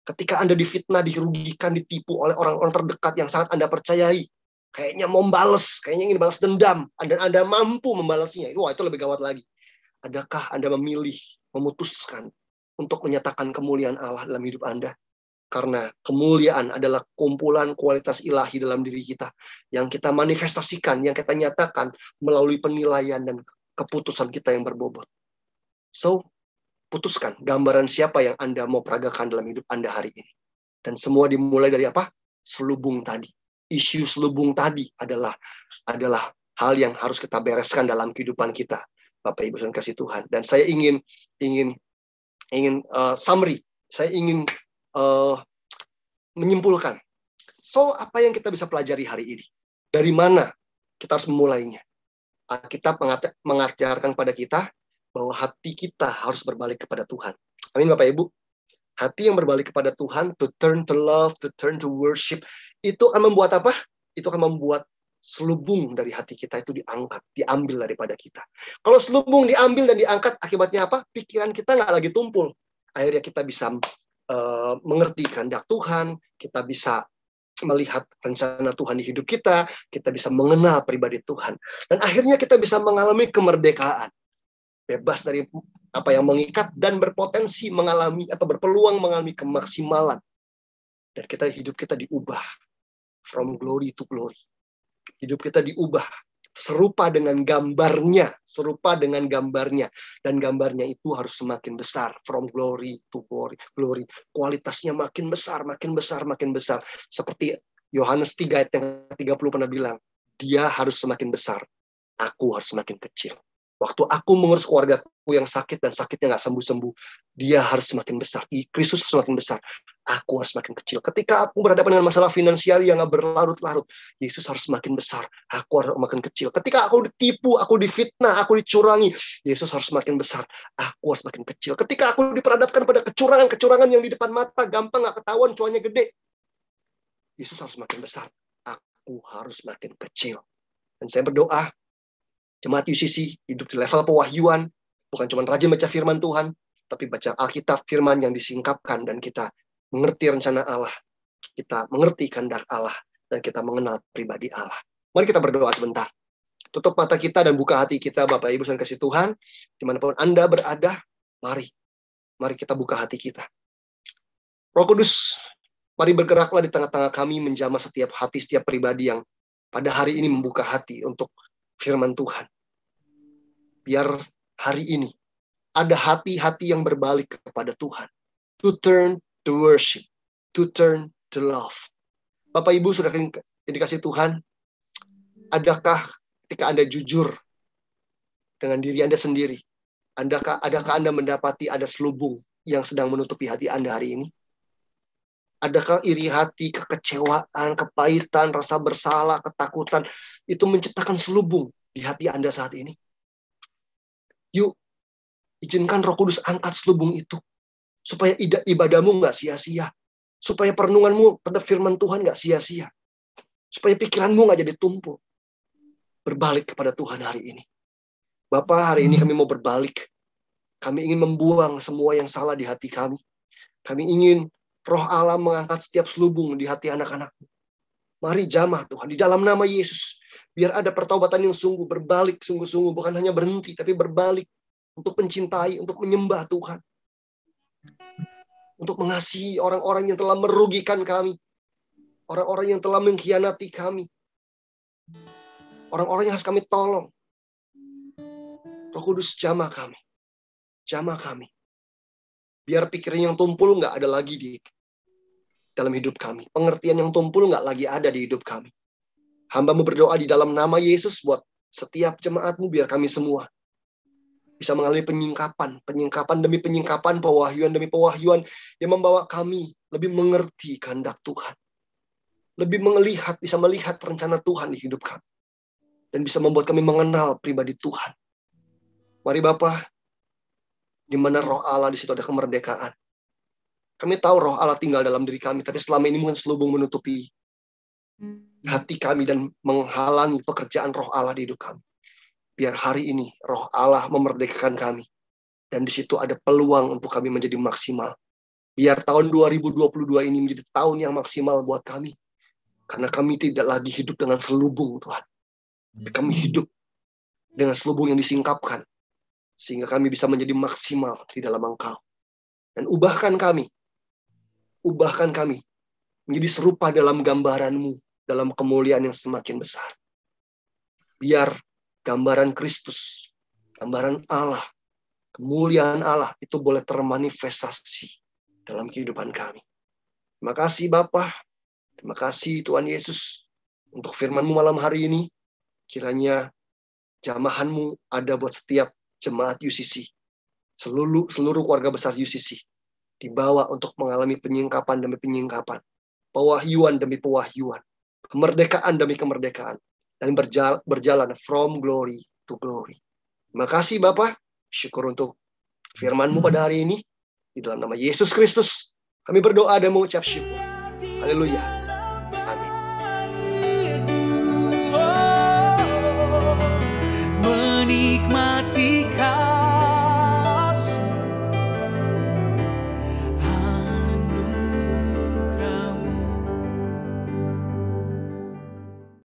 Ketika Anda difitnah, dirugikan, ditipu oleh orang-orang terdekat yang sangat Anda percayai, kayaknya mau membalas, kayaknya ingin balas dendam, dan Anda mampu membalasnya, wah itu lebih gawat lagi. Adakah Anda memilih, memutuskan untuk menyatakan kemuliaan Allah dalam hidup Anda? Karena kemuliaan adalah kumpulan kualitas ilahi dalam diri kita yang kita manifestasikan, yang kita nyatakan melalui penilaian dan keputusan kita yang berbobot. So, putuskan gambaran siapa yang Anda mau peragakan dalam hidup Anda hari ini. Dan semua dimulai dari apa? Selubung tadi. Isu selubung tadi adalah hal yang harus kita bereskan dalam kehidupan kita, Bapak Ibu dan kasih Tuhan. Dan saya ingin summary. Saya ingin menyimpulkan. So, apa yang kita bisa pelajari hari ini? Dari mana kita harus memulainya? Alkitab mengajarkan pada kita bahwa hati kita harus berbalik kepada Tuhan. Amin Bapak Ibu. Hati yang berbalik kepada Tuhan, to turn to love, to turn to worship, itu akan membuat apa? Itu akan membuat selubung dari hati kita itu diangkat, diambil daripada kita. Kalau selubung diambil dan diangkat, akibatnya apa? Pikiran kita nggak lagi tumpul. Akhirnya kita bisa mengerti kehendak Tuhan, kita bisa melihat rencana Tuhan di hidup kita, kita bisa mengenal pribadi Tuhan. Dan akhirnya kita bisa mengalami kemerdekaan. Bebas dari apa yang mengikat dan berpotensi mengalami atau berpeluang mengalami kemaksimalan. Dan hidup kita diubah from glory to glory. Hidup kita diubah serupa dengan gambarnya, dan gambarnya itu harus semakin besar, from glory to glory. Kualitasnya makin besar. Seperti Yohanes 3 ayat yang 30 pernah bilang, dia harus semakin besar, aku harus semakin kecil. Waktu aku mengurus keluargaku yang sakit dan sakitnya nggak sembuh-sembuh, dia harus semakin besar. Kristus semakin besar, aku harus semakin kecil. Ketika aku berhadapan dengan masalah finansial yang nggak berlarut-larut, Yesus harus semakin besar, aku harus semakin kecil. Ketika aku ditipu, aku difitnah, aku dicurangi, Yesus harus semakin besar, aku harus semakin kecil. Ketika aku diperhadapkan pada kecurangan yang di depan mata, gampang nggak ketahuan, cuannya gede, Yesus harus semakin besar, aku harus semakin kecil. Dan saya berdoa, Jemaat UCC hidup di level pewahyuan, bukan cuma rajin baca firman Tuhan, tapi baca Alkitab, firman yang disingkapkan, dan kita mengerti rencana Allah, kita mengerti kehendak Allah, dan kita mengenal pribadi Allah. Mari kita berdoa sebentar. Tutup mata kita dan buka hati kita, Bapak Ibu dan kasih Tuhan, dimanapun Anda berada, mari kita buka hati kita. Roh Kudus, mari bergeraklah di tengah-tengah kami, menjamah setiap hati, setiap pribadi yang pada hari ini membuka hati untuk firman Tuhan. Biar hari ini ada hati-hati yang berbalik kepada Tuhan. To turn to worship. To turn to love. Bapak Ibu sudah dikasih Tuhan, adakah ketika Anda jujur dengan diri Anda sendiri, adakah Anda mendapati ada selubung yang sedang menutupi hati Anda hari ini? Adakah iri hati, kekecewaan, kepahitan, rasa bersalah, ketakutan, itu menciptakan selubung di hati Anda saat ini? Yuk, izinkan Roh Kudus angkat selubung itu, supaya ibadahmu nggak sia-sia, supaya perenunganmu terhadap firman Tuhan nggak sia-sia, supaya pikiranmu nggak jadi tumpul. Berbalik kepada Tuhan hari ini. Bapak, hari ini kami mau berbalik. Kami ingin membuang semua yang salah di hati kami. Kami ingin Roh Allah mengangkat setiap selubung di hati anak-anakmu. Mari jamah Tuhan, di dalam nama Yesus. Biar ada pertobatan yang sungguh, berbalik sungguh-sungguh. Bukan hanya berhenti, tapi berbalik. Untuk mencintai, untuk menyembah Tuhan. Untuk mengasihi orang-orang yang telah merugikan kami. Orang-orang yang telah mengkhianati kami. Orang-orang yang harus kami tolong. Roh Kudus jamah kami. Jamah kami. Biar pikiran yang tumpul nggak ada lagi di dalam hidup kami. Pengertian yang tumpul nggak lagi ada di hidup kami. Hamba-Mu berdoa di dalam nama Yesus buat setiap jemaat-Mu, biar kami semua bisa mengalami penyingkapan demi penyingkapan, pewahyuan demi pewahyuan yang membawa kami lebih mengerti kehendak Tuhan. Lebih bisa melihat rencana Tuhan di hidup kami. Dan bisa membuat kami mengenal pribadi Tuhan. Mari Bapa, di mana Roh Allah, di situ ada kemerdekaan. Kami tahu Roh Allah tinggal dalam diri kami, tapi selama ini mungkin selubung menutupi hati kami dan menghalangi pekerjaan Roh Allah di hidup kami. Biar hari ini Roh Allah memerdekakan kami. Dan di situ ada peluang untuk kami menjadi maksimal. Biar tahun 2022 ini menjadi tahun yang maksimal buat kami. Karena kami tidak lagi hidup dengan selubung, Tuhan. Tapi kami hidup dengan selubung yang disingkapkan. Sehingga kami bisa menjadi maksimal di dalam Engkau. Dan ubahkan kami menjadi serupa dalam gambaran-Mu, dalam kemuliaan yang semakin besar. Biar gambaran Kristus, gambaran Allah, kemuliaan Allah itu boleh termanifestasi dalam kehidupan kami. Terima kasih Bapa, terima kasih Tuhan Yesus untuk firman-Mu malam hari ini. Kiranya jamahan-Mu ada buat setiap jemaat UCC, seluruh keluarga besar UCC, dibawa untuk mengalami penyingkapan demi penyingkapan, pewahyuan demi pewahyuan, kemerdekaan demi kemerdekaan, dan berjalan from glory to glory. Terima kasih Bapa, syukur untuk firman-Mu pada hari ini. Di dalam nama Yesus Kristus, kami berdoa dan mengucap syukur. Haleluya.